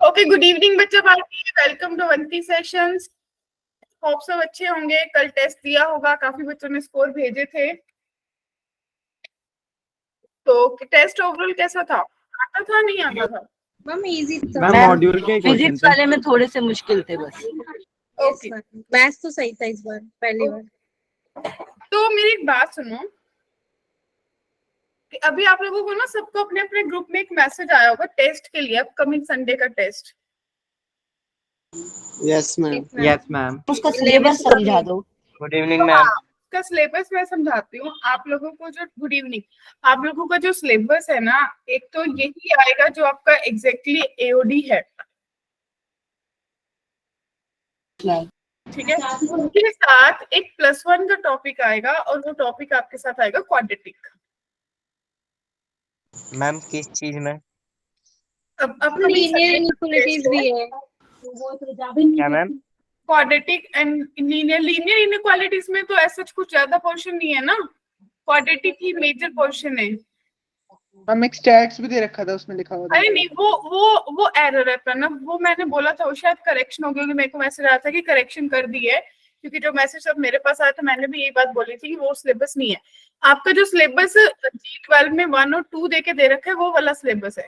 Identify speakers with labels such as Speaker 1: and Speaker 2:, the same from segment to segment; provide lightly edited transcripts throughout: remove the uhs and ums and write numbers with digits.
Speaker 1: Okay, good evening बच्चा party, welcome to Avanti sessions. होप सब अच्छे होंगे। कल टेस्ट दिया होगा, काफी बच्चों ने स्कोर भेजे थे। तो टेस्ट ओवरऑल कैसा था? आता था नहीं आता था?
Speaker 2: मैम इजी था।
Speaker 3: मैम मॉड्यूल के क्वेश्चन
Speaker 4: फिजिक्स वाले में थोड़े से मुश्किल थे बस।
Speaker 1: ओके,
Speaker 2: मैथ्स तो सही था इस बार, पहली बार।
Speaker 1: तो मेरी एक बात सुनो कि अभी आप लोगों को ना सबको अपने अपने ग्रुप में एक मैसेज आया होगा टेस्ट के लिए, अपकमिंग संडे का test.
Speaker 3: Yes ma'am.
Speaker 5: Yes ma'am.
Speaker 4: उसका सिलेबस समझा दो।
Speaker 5: Good evening ma'am.
Speaker 1: का सिलेबस मैं समझाती हूँ आप लोगों को। जो गुड इवनिंग, आप लोगों का जो सिलेबस है ना, एक तो यही आएगा जो आपका एग्जैक्टली एओडी है, ठीक है। उसके साथ एक +1 का टॉपिक आएगा और वो टॉपिक आपके साथ आएगा क्वाड्रेटिक।
Speaker 5: मैम किस चीज में?
Speaker 1: अब
Speaker 2: लीनियर इनइक्वालिटीज भी है।
Speaker 5: क्या ma'am?
Speaker 1: Quadratic and linear inequalities में तो ऐसा कुछ ज्यादा पोर्शन नहीं है ना, क्वाड्रेटिक ही मेजर पोर्शन है।
Speaker 3: मैम एक स्टैट्स भी दे रखा था, उसमें लिखा हुआ था।
Speaker 1: अरे नहीं, वो एरर है प्रणव, वो मैंने बोला था, वो शायद करेक्शन हो गया, क्योंकि मेरे को मैसेज आया था कि करेक्शन कर दी है, क्योंकि जो मैसेज अब मेरे पास आया था मैंने भी यही बात बोली थी कि वो सिलेबस नहीं है। आपका जो सिलेबस G12 में 1 और 2 देके दे रखा है वो वाला सिलेबस है।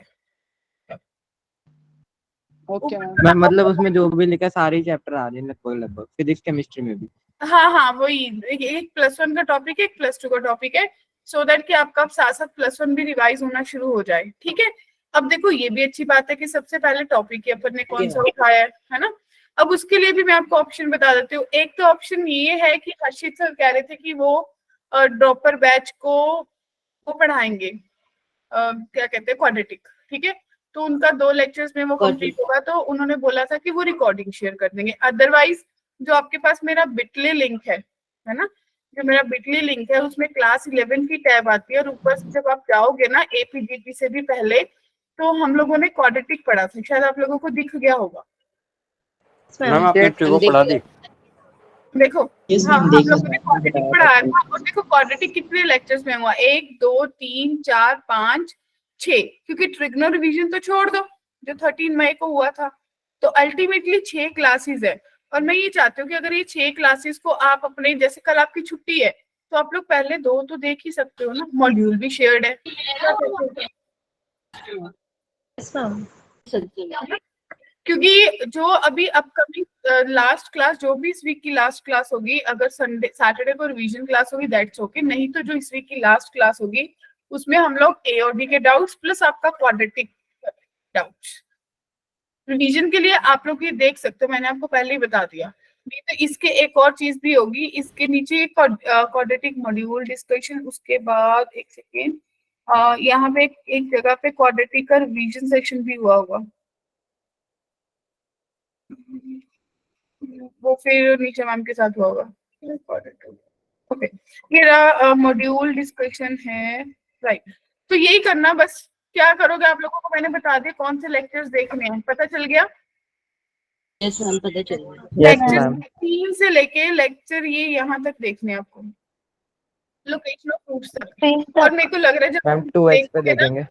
Speaker 3: ओके
Speaker 5: मैम मतलब उसमें जो भी लिखा है सारे चैप्टर आ रहे हैं लगभग फिजिक्स केमिस्ट्री में भी।
Speaker 1: हाँ, वही एक +1 का टॉपिक है, एक +2 का टॉपिक है, सो दैट कि आपका साथ साथ +1 भी रिवाइज होना शुरू हो जाए, ठीक है। अब देखो ये भी अच्छी बात है कि सबसे पहले टॉपिक ही अपन ने कौन सा उठाया है ना। अब उसके लिए भी मैं आपको ऑप्शन बता देती हूँ। एक तो ऑप्शन ये है कि हर्षित सर कह रहे थे कि वो ड्रॉपर बैच को पढ़ाएंगे, क्या कहते हैं, क्वाड्रेटिक, ठीक है। तो उनका 2 लेक्चर्स में वो कंप्लीट होगा, तो उन्होंने बोला था कि वो रिकॉर्डिंग शेयर कर देंगे। अदरवाइज जो आपके पास मेरा बिटली लिंक है ना, जो मेरा बिटली लिंक है उसमें क्लास 11 की टैब आती है और ऊपर से जब आप जाओगे ना एपीजीटी से भी पहले, तो हम लोगों ने क्वाड्रेटिक पढ़ा था, शायद आप लोगों को दिख गया होगा।
Speaker 5: मैम आपने ट्रिको पढ़ा दी?
Speaker 1: देखो हाँ, हम लोगों ने क्वाड्रेटिक पढ़ाया था। और देखो क्वाड्रेटिक कितने लेक्चर्स में हुआ, 1 2 3 4 5 6, क्योंकि ट्रिग्नो रिवीजन तो छोड़ दो जो 13 मई को हुआ था। तो अल्टीमेटली 6 क्लासेस है। और मैं ये चाहती हूँ कि अगर ये 6 क्लासेस को आप अपने, जैसे कल आपकी छुट्टी है तो आप लोग पहले 2 तो देख ही सकते हो ना, मॉड्यूल भी शेयर्ड है। क्योंकि जो अभी अपकमिंग लास्ट क्लास, जो भी इस वीक की लास्ट क्लास होगी, अगर संडे सैटरडे को रिवीजन क्लास होगी दैट्स ओके, नहीं तो जो इस वीक की लास्ट क्लास होगी उसमें हम लोग ए और डी के डाउट्स प्लस आपका क्वाड्रेटिक डाउट्स रिवीजन के लिए आप लोग ये देख सकते हो, मैंने आपको पहले ही बता दिया। नहीं तो इसके एक और चीज भी होगी, इसके नीचे एक क्वाड्रेटिक मॉड्यूल डिस्कशन, उसके बाद एक सेकेंड, यहाँ पे एक जगह पे क्वाड्रेटिक का रिवीजन सेक्शन भी हुआ होगा, वो फिर नीचे मैम के साथ हुआ होगा। ओके, ये मॉड्यूल डिस्कशन है, राइट। तो यही करना बस। क्या करोगे आप लोगों को मैंने बता दिया कौन से लेक्चर्स देखने हैं, पता चल गया?
Speaker 4: यस मैम, पता चल गया।
Speaker 5: Yes ma'am.
Speaker 1: 3 से लेके लेक्चर ये यहाँ तक देखने हैं आपको, लोकेशन ऑफ प्रूफ्स तक। और मेरे को लग रहा है जब
Speaker 5: मैम 2x पे
Speaker 1: देखोगे ना,
Speaker 5: देखेंगे।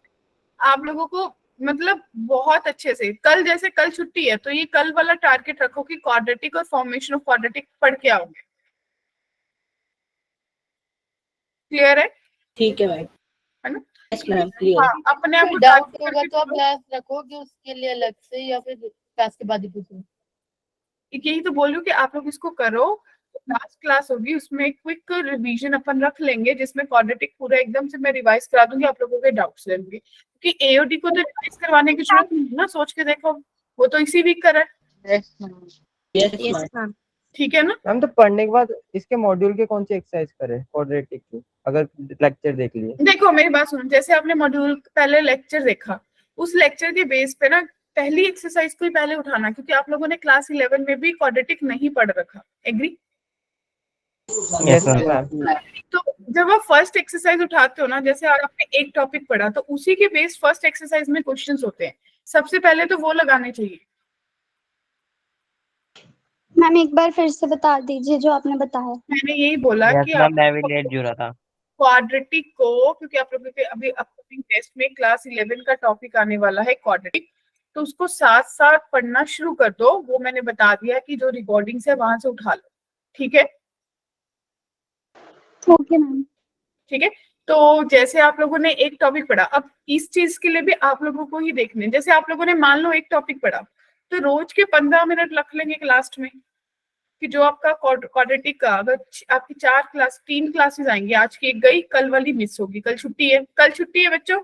Speaker 1: आप लोगों को मतलब बहुत अच्छे से, कल जैसे कल छुट्टी है तो ये कल वाला टारगेट रखो कि क्वाड्रेटिक और फॉर्मेशन ऑफ क्वाड्रेटिक पढ़ के आओगे। क्लियर है?
Speaker 4: ठीक है मैम।
Speaker 1: है ना?
Speaker 4: Yes ma'am, clear.
Speaker 1: हाँ, अपने आप को
Speaker 6: डाउट
Speaker 1: target
Speaker 6: होगा
Speaker 1: करके
Speaker 6: तो आप
Speaker 1: चलो।
Speaker 6: क्लास रखोगे उसके लिए अलग से, या फिर क्लास के बाद ही पूछो?
Speaker 1: यही तो बोल रही हूँ कि आप लोग इसको करो। लास्ट क्लास होगी उसमें क्विक रिवीजन अपन रख लेंगे, जिसमें क्वाड्रेटिक पूरा एकदम से मैं रिवाइज करा दूंगी, आप लोगों के डाउट्स ले लूंगी, क्योंकि एओडी को तो रिवाइज करवाने की जरूरत नहीं है ना, सोच के देखो वो तो इसी वीक कर रहा है,
Speaker 4: यस मैम।
Speaker 1: ठीक है ना।
Speaker 5: मैम तो पढ़ने के बाद इसके मॉड्यूल के कौन से एक्सरसाइज करें क्वाड्रेटिक की, अगर लेक्चर देख लिए?
Speaker 1: देखो मेरी बात सुनो, जैसे आपने मॉड्यूल पहले लेक्चर देखा, उस लेक्चर के बेस पे ना पहली एक्सरसाइज को ही पहले उठाना, क्योंकि आप लोगों ने क्लास 11 में भी क्वाड्रेटिक नहीं पढ़ रखा। एग्री?
Speaker 5: Yes ma'am.
Speaker 1: तो जब आप फर्स्ट एक्सरसाइज उठाते हो ना, जैसे आपने एक टॉपिक पढ़ा तो उसी के बेस फर्स्ट एक्सरसाइज में क्वेश्चंस होते हैं, सबसे पहले तो वो लगाने चाहिए।
Speaker 7: मैम एक बार फिर से बता दीजिए जो आपने बताया।
Speaker 1: मैंने यही बोला
Speaker 5: यस
Speaker 1: कि
Speaker 5: मैम,
Speaker 1: आप
Speaker 5: मैं भी लेट जुड़ा था।
Speaker 1: क्वाड्रेटिक को, क्योंकि आप लोगों के अभी अपकमिंग टेस्ट में क्लास 11 का टॉपिक आने वाला है क्वाड्रेटिक, तो उसको साथ साथ पढ़ना शुरू कर दो। वो मैंने बता दिया कि जो रिकॉर्डिंग्स है वहां से उठा लो, ठीक है?
Speaker 7: Okay ma'am.
Speaker 1: ठीक है, तो जैसे आप लोगों ने एक टॉपिक पढ़ा, अब इस चीज के लिए भी आप लोगों को ही देखने, जैसे आप लोगों ने मान लो एक टॉपिक पढ़ा, तो रोज के 15 मिनट रख लेंगे लास्ट में कि जो आपका क्वाड्रेटिक का, अगर आपकी 3 क्लासेस आएंगी, आज की एक गई, कल वाली मिस होगी, कल छुट्टी है, कल छुट्टी है बच्चों।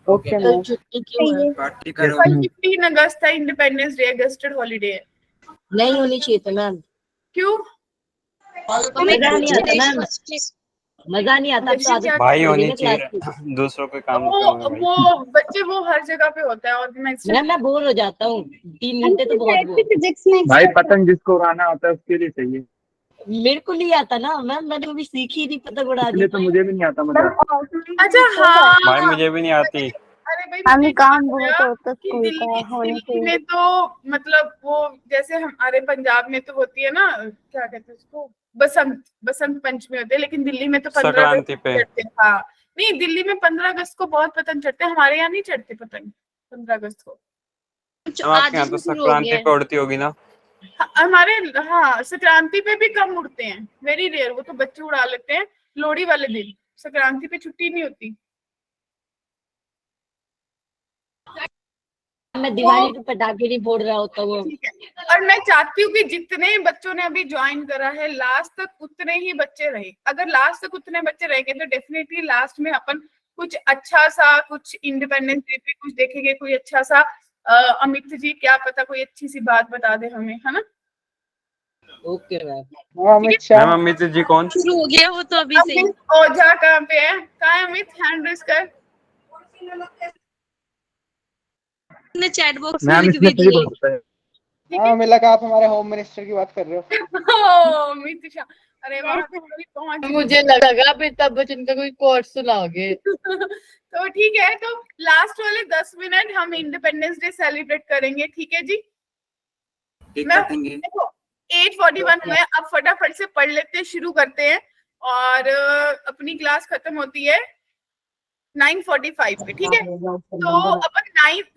Speaker 3: ओके
Speaker 4: कल
Speaker 3: मैम।
Speaker 4: छुट्टी क्यों है?
Speaker 1: कल 15 अगस्त है, इंडिपेंडेंस डे, गस्टेड हॉलीडे है।
Speaker 4: नहीं होनी चाहिए था मैम,
Speaker 1: क्यों?
Speaker 4: मजा नहीं आता मैम, मजा नहीं आता। अब तो आदत
Speaker 8: भाई
Speaker 4: पड़ गई
Speaker 8: होनी
Speaker 4: ना क्लास की।
Speaker 8: चाहिए, दूसरों के काम
Speaker 1: वो
Speaker 8: करो भाई।
Speaker 1: वो बच्चे वो हर जगह पे होता है ऑर्गेनाइज।
Speaker 4: मैम मैं बोर हो जाता हूँ, 3 घंटे तो बहुत बोर।
Speaker 7: फिजिक्स में
Speaker 5: भाई पतंग जिसको उड़ाना आता है उसके लिए चाहिए,
Speaker 4: मेरे को नहीं आता ना मैम, मैंने कभी सीखी ही नहीं पतंग उड़ानी।
Speaker 5: इसलिए तो मुझे भी नहीं आता मतलब।
Speaker 1: अच्छा हाँ,
Speaker 8: भाई मुझे भी नहीं आती।
Speaker 1: अरे भाई
Speaker 7: हमें
Speaker 1: मैंने
Speaker 7: काम
Speaker 1: बताया
Speaker 7: बहुत होता
Speaker 1: कि
Speaker 7: स्कूल का होने
Speaker 1: दिल्ली
Speaker 7: से।
Speaker 1: में तो मतलब वो जैसे हमारे पंजाब में तो होती है ना, क्या कहते हैं उसको, बसंत पंचमी होती है, लेकिन दिल्ली में तो 15 अगस्त
Speaker 8: संक्रांति पे।
Speaker 1: चढ़ते हैं। हाँ नहीं, दिल्ली में 15 अगस्त को बहुत पतंग चढ़ते हैं, हमारे यहाँ नहीं चढ़ते पतंग 15 अगस्त को।
Speaker 8: आपके यहाँ तो संक्रांति पे उड़ती होगी ना?
Speaker 1: हमारे हाँ संक्रांति पे भी कम उड़ते हैं, वेरी रेयर, वो तो बच्चे उड़ा लेते हैं लोहड़ी वाले दिन, संक्रांति पे छुट्टी नहीं होती।
Speaker 4: मैं दिवाली पे पटाखे नहीं फोड़ रहा होता वो।
Speaker 1: ठीक है, और मैं चाहती हूँ कि जितने बच्चों ने अभी ज्वाइन करा है लास्ट तक उतने ही बच्चे रहे। अगर लास्ट तक उतने बच्चे रहेंगे तो डेफिनेटली लास्ट में अपन कुछ अच्छा सा, कुछ इंडिपेंडेंस डे पे कुछ देखेंगे, कोई अच्छा सा अमित जी क्या पता कोई अच्छी सी बात बता दे हमें, है ना?
Speaker 4: Okay ma'am.
Speaker 3: हाँ अमित शाह।
Speaker 8: मैम अमित जी कौन?
Speaker 2: शुरू हो गया वो तो अभी से ही।
Speaker 1: अमित ओझा कहाँ पे है? कहाँ है अमित? हैंड रेज कर।
Speaker 2: ने चैट बॉक्स में
Speaker 5: मैम
Speaker 2: लिख
Speaker 5: इसमें
Speaker 2: भी
Speaker 5: सही
Speaker 2: दिए।
Speaker 5: बोलता है।
Speaker 3: हाँ हमें लगा आप हमारे होम मिनिस्टर की बात कर रहे हो।
Speaker 1: अमित शाह, अरे वहां तक कोई पहुंच
Speaker 6: मुझे लगा अमिताभ बच्चन का कोई कोट सुनाओगे।
Speaker 1: तो ठीक है, तो लास्ट वाले 10 मिनट हम इंडिपेंडेंस डे सेलिब्रेट करेंगे, ठीक है जी? मैं देखो 8:41 में अब फटाफट से पढ़ लेते हैं, शुरू करते हैं, और अपनी क्लास खत्म होती है 9:45 पे, ठीक है? तो अपन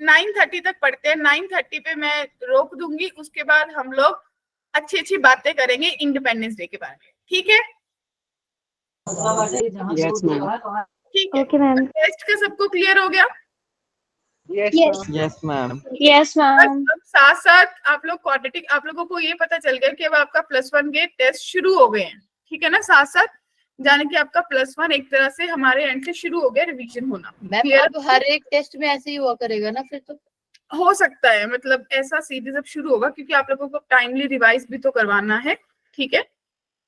Speaker 1: 9:30 तक पढ़ते हैं, 9:30 पे मैं रोक दूंगी, उसके बाद हम लोग अच्छी अच्छी बातें करेंगे इंडिपेंडेंस डे के बारे में, ठीक है?
Speaker 3: Yes ma'am.
Speaker 1: ठीक है,
Speaker 7: ओके मैम।
Speaker 1: टेस्ट का सबको क्लियर हो गया?
Speaker 7: Yes
Speaker 8: yes ma'am.
Speaker 7: Yes ma'am.
Speaker 1: अब साथ साथ आप लोग क्वाड्रेटिक, आप लोगों को ये पता चल गया कि अब आपका +1 के टेस्ट शुरू हो गए हैं, ठीक है ना? साथ साथ जाने कि आपका +1 एक तरह से हमारे एंड से शुरू हो गया रिवीजन होना।
Speaker 6: Ma'am
Speaker 1: Clear?
Speaker 6: अब हर एक टेस्ट में ऐसे ही हुआ करेगा ना फिर तो?
Speaker 1: हो सकता है, मतलब ऐसा सीरीज अब शुरू होगा क्योंकि आप लोगों को टाइमली रिवाइज भी तो करवाना है, ठीक है?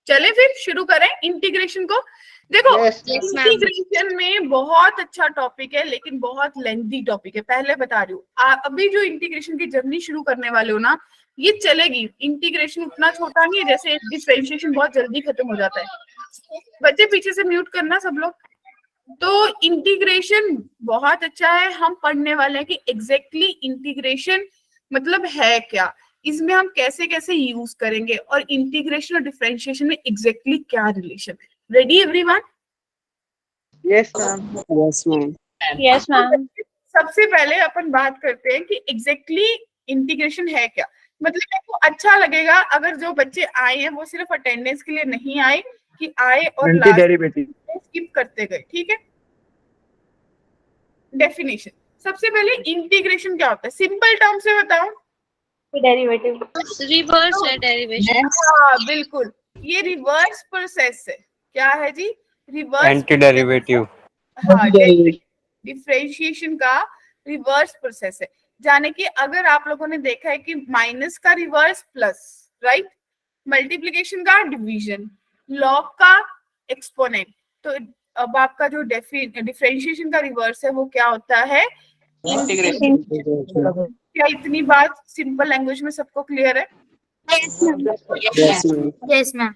Speaker 1: चले फिर शुरू करें इंटीग्रेशन को। देखो
Speaker 3: Yes,
Speaker 1: इंटीग्रेशन में बहुत अच्छा टॉपिक है, लेकिन बहुत लेंथी टॉपिक है, पहले बता रही हूँ। अभी जो इंटीग्रेशन की जर्नी शुरू करने वाले हो ना, ये चलेगी। इंटीग्रेशन उतना छोटा नहीं है, जैसे डिफरेंशिएशन बहुत जल्दी खत्म हो जाता है। बच्चे पीछे से म्यूट करना सब लोग। तो इंटीग्रेशन बहुत अच्छा है, हम पढ़ने वाले हैं कि एग्जैक्टली इंटीग्रेशन मतलब है क्या, इसमें हम कैसे कैसे यूज करेंगे, और इंटीग्रेशन और डिफरेंशिएशन में एग्जैक्टली क्या रिलेशन है। Ready everyone?
Speaker 3: Yes ma'am.
Speaker 8: Yes ma'am.
Speaker 7: Yes ma'am.
Speaker 1: सबसे पहले अपन बात करते हैं कि एग्जैक्टली इंटीग्रेशन है क्या। मतलब मेरे को अच्छा लगेगा अगर जो बच्चे आए हैं वो सिर्फ अटेंडेंस के लिए नहीं आए, कि आए और
Speaker 5: एंटी
Speaker 1: लास्ट
Speaker 5: डेरिवेटिव।
Speaker 1: स्किप करते गए, ठीक है? डेफिनेशन, सबसे पहले इंटीग्रेशन क्या होता है, सिंपल टर्म से बताओ।
Speaker 7: डेरिवेटिव।
Speaker 2: रिवर्स है डेरिवेशन।
Speaker 1: हाँ बिल्कुल, ये रिवर्स प्रोसेस है। क्या है जी? Reverse
Speaker 8: anti derivative.
Speaker 1: हाँ, डिफरेंशिएशन का रिवर्स प्रोसेस है। जाने कि अगर आप लोगों ने देखा है कि माइनस का रिवर्स प्लस, राइट? मल्टीप्लिकेशन का डिवीजन, लॉग का एक्सपोनेंट। तो अब आपका जो डिफरेंशिएशन का रिवर्स है वो क्या होता है?
Speaker 8: इंटीग्रेशन।
Speaker 1: क्या इतनी बात सिंपल लैंग्वेज में सबको क्लियर है?
Speaker 7: Yes ma'am.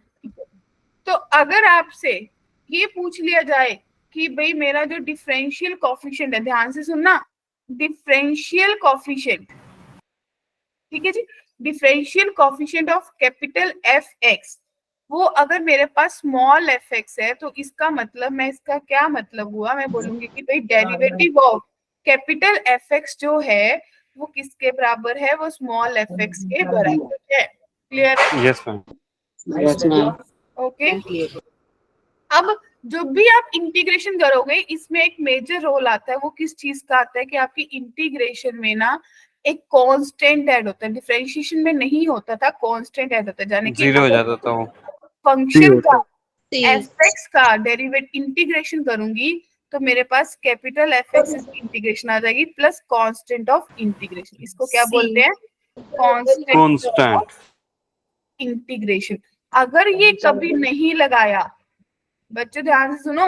Speaker 1: तो अगर आपसे ये पूछ लिया जाए कि भाई मेरा जो डिफरेंशियल कोफिशिएंट है, ध्यान से सुनना, डिफरेंशियल कोफिशिएंट, ठीक है जी, differential coefficient of capital Fx, वो अगर मेरे पास स्मॉल fx है, तो इसका मतलब, मैं इसका क्या मतलब हुआ, मैं बोलूंगी कि भाई derivative of capital F x जो है वो किसके बराबर है, वो स्मॉल एफ एक्स के बराबर है। क्लियर है?
Speaker 8: Yes ma'am.
Speaker 3: Yes ma'am.
Speaker 1: Okay. अब जो भी आप इंटीग्रेशन करोगे इसमें एक मेजर रोल आता है, वो किस चीज का आता है कि आपकी इंटीग्रेशन में ना एक कांस्टेंट ऐड होता है। डिफरेंशिएशन में नहीं होता था, कांस्टेंट ऐड होता है, जाने कि
Speaker 8: जीरो हो जाता था वो।
Speaker 1: फंक्शन का
Speaker 2: C
Speaker 1: एफ एक्स का डेरिवेट इंटीग्रेशन करूंगी तो मेरे पास कैपिटल एफ एक्स की इंटीग्रेशन आ जाएगी प्लस कांस्टेंट ऑफ इंटीग्रेशन। इसको क्या
Speaker 2: C.
Speaker 1: बोलते हैं? Constant
Speaker 8: constant.
Speaker 1: इंटीग्रेशन। अगर ये कभी नहीं लगाया, बच्चों ध्यान से सुनो,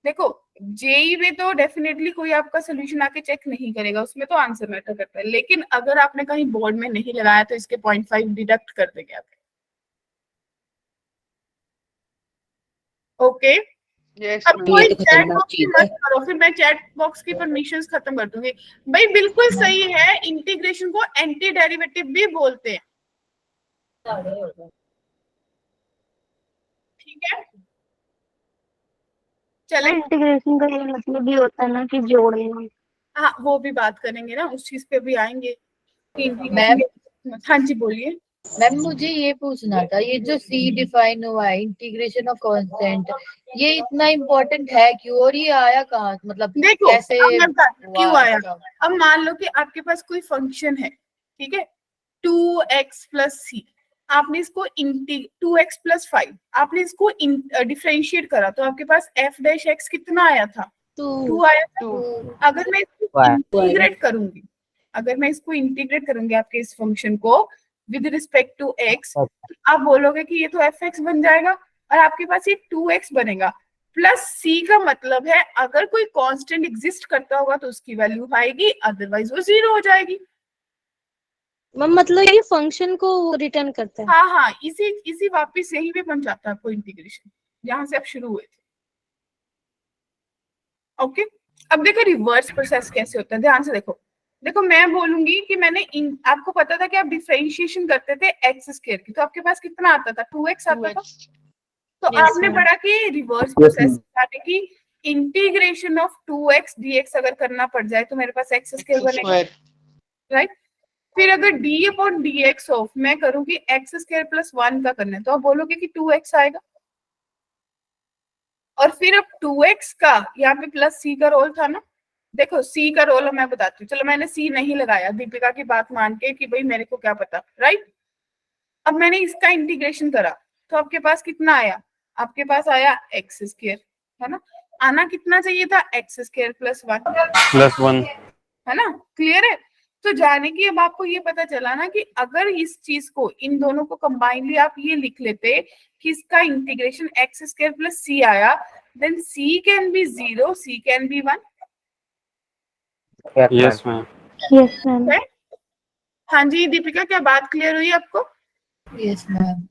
Speaker 1: देखो जेई में तो डेफिनेटली कोई आपका सोल्यूशन आके चेक नहीं करेगा, उसमें तो आंसर मैटर करता है, लेकिन अगर आपने कहीं बोर्ड में नहीं लगाया तो इसके 0.5 डिडक्ट कर देंगे आप। ओके।
Speaker 3: यस
Speaker 1: अब
Speaker 3: मैम।
Speaker 1: कोई
Speaker 4: तो
Speaker 1: चैट
Speaker 4: खतरनाक
Speaker 1: बॉक्स की
Speaker 4: चीज
Speaker 1: मत
Speaker 4: है।
Speaker 1: करो, फिर मैं चैट बॉक्स की परमिशंस खत्म कर दूंगी। भाई बिल्कुल सही है, इंटीग्रेशन को एंटी डेरिवेटिव भी बोलते हैं, ठीक है? चले,
Speaker 7: इंटीग्रेशन का ये मतलब भी होता है ना कि जोड़ना।
Speaker 1: हाँ वो भी बात करेंगे ना, उस चीज पे भी आएंगे कि
Speaker 6: मैम
Speaker 1: इंटीग्रेशन। हाँ जी बोलिए।
Speaker 6: मैम मुझे ये पूछना था, ये जो सी डिफाइन हुआ है इंटीग्रेशन ऑफ कांस्टेंट, ये इतना इम्पोर्टेंट है क्यों, और ये आया कहाँ, मतलब
Speaker 1: देखो
Speaker 6: कैसे
Speaker 1: अब मैं बताती हूँ क्यों
Speaker 6: हुआ
Speaker 1: आया।
Speaker 6: इसका?
Speaker 1: अब मान लो कि आपके पास कोई फंक्शन है, ठीक है, 2x प्लस सी, आपने इसको 2x प्लस 5 आपने इसको डिफरेंशिएट करा तो आपके पास f डैश x कितना आया था? 2 आया था।
Speaker 3: 2
Speaker 1: अगर मैं इसको इंटीग्रेट करूंगी, अगर मैं इसको इंटीग्रेट करूंगी आपके इस फंक्शन को विद रिस्पेक्ट टू x, आप बोलोगे कि ये तो एफ एक्स बन जाएगा और आपके पास ये 2x बनेगा। प्लस c का मतलब है अगर कोई कांस्टेंट एग्जिस्ट करता होगा तो उसकी वैल्यू आएगी, अदरवाइज वो 0 हो जाएगी।
Speaker 2: मैम मतलब ये फंक्शन को रिटर्न करता है।
Speaker 1: हाँ हाँ, इसी वापस यही पे बन जाता है आपको इंटीग्रेशन, जहां से आप शुरू हुए थे। ओके। अब देखो रिवर्स प्रोसेस कैसे होता है, ध्यान से देखो। देखो मैं बोलूंगी कि आपको पता था कि आप डिफरेंशिएशन करते थे एक्स स्क्वायर की, तो आपके पास कितना आता था? 2x आता था। तो
Speaker 2: Yes,
Speaker 1: आपने
Speaker 2: ma'am.
Speaker 1: पढ़ा कि रिवर्स प्रोसेस यानी कि इंटीग्रेशन ऑफ 2x dx अगर करना पड़ जाए तो मेरे पास एक्स स्क्वायर बनेगा, राइट? फिर अगर d अपॉन dx ऑफ मैं करूंगी एक्स स्क्वायर प्लस 1 का करना है तो आप बोलोगे कि 2x आएगा। और फिर अब 2x का यहाँ पे प्लस c का रोल था ना, देखो c का रोल मैं बताती हूँ, चलो मैंने c नहीं लगाया दीपिका की बात मान के कि भाई मेरे को क्या पता, राइट? अब मैंने इसका इंटीग्रेशन करा तो आपके पास कितना आया? आपके पास आया एक्स स्क्वायर, है ना? आना कितना चाहिए था? एक्स स्क्वायर प्लस
Speaker 8: 1
Speaker 1: है ना? क्लियर है? तो जाने की अब आपको ये पता चला ना कि अगर इस चीज को इन दोनों को कंबाइनली आप ये लिख लेते कि इसका integration x square plus c आया, then c can be 0, c can be 1।
Speaker 8: Yes ma'am.
Speaker 7: Yes ma'am.
Speaker 1: हाँ जी दीपिका, क्या बात क्लियर हुई आपको
Speaker 6: यस मैम।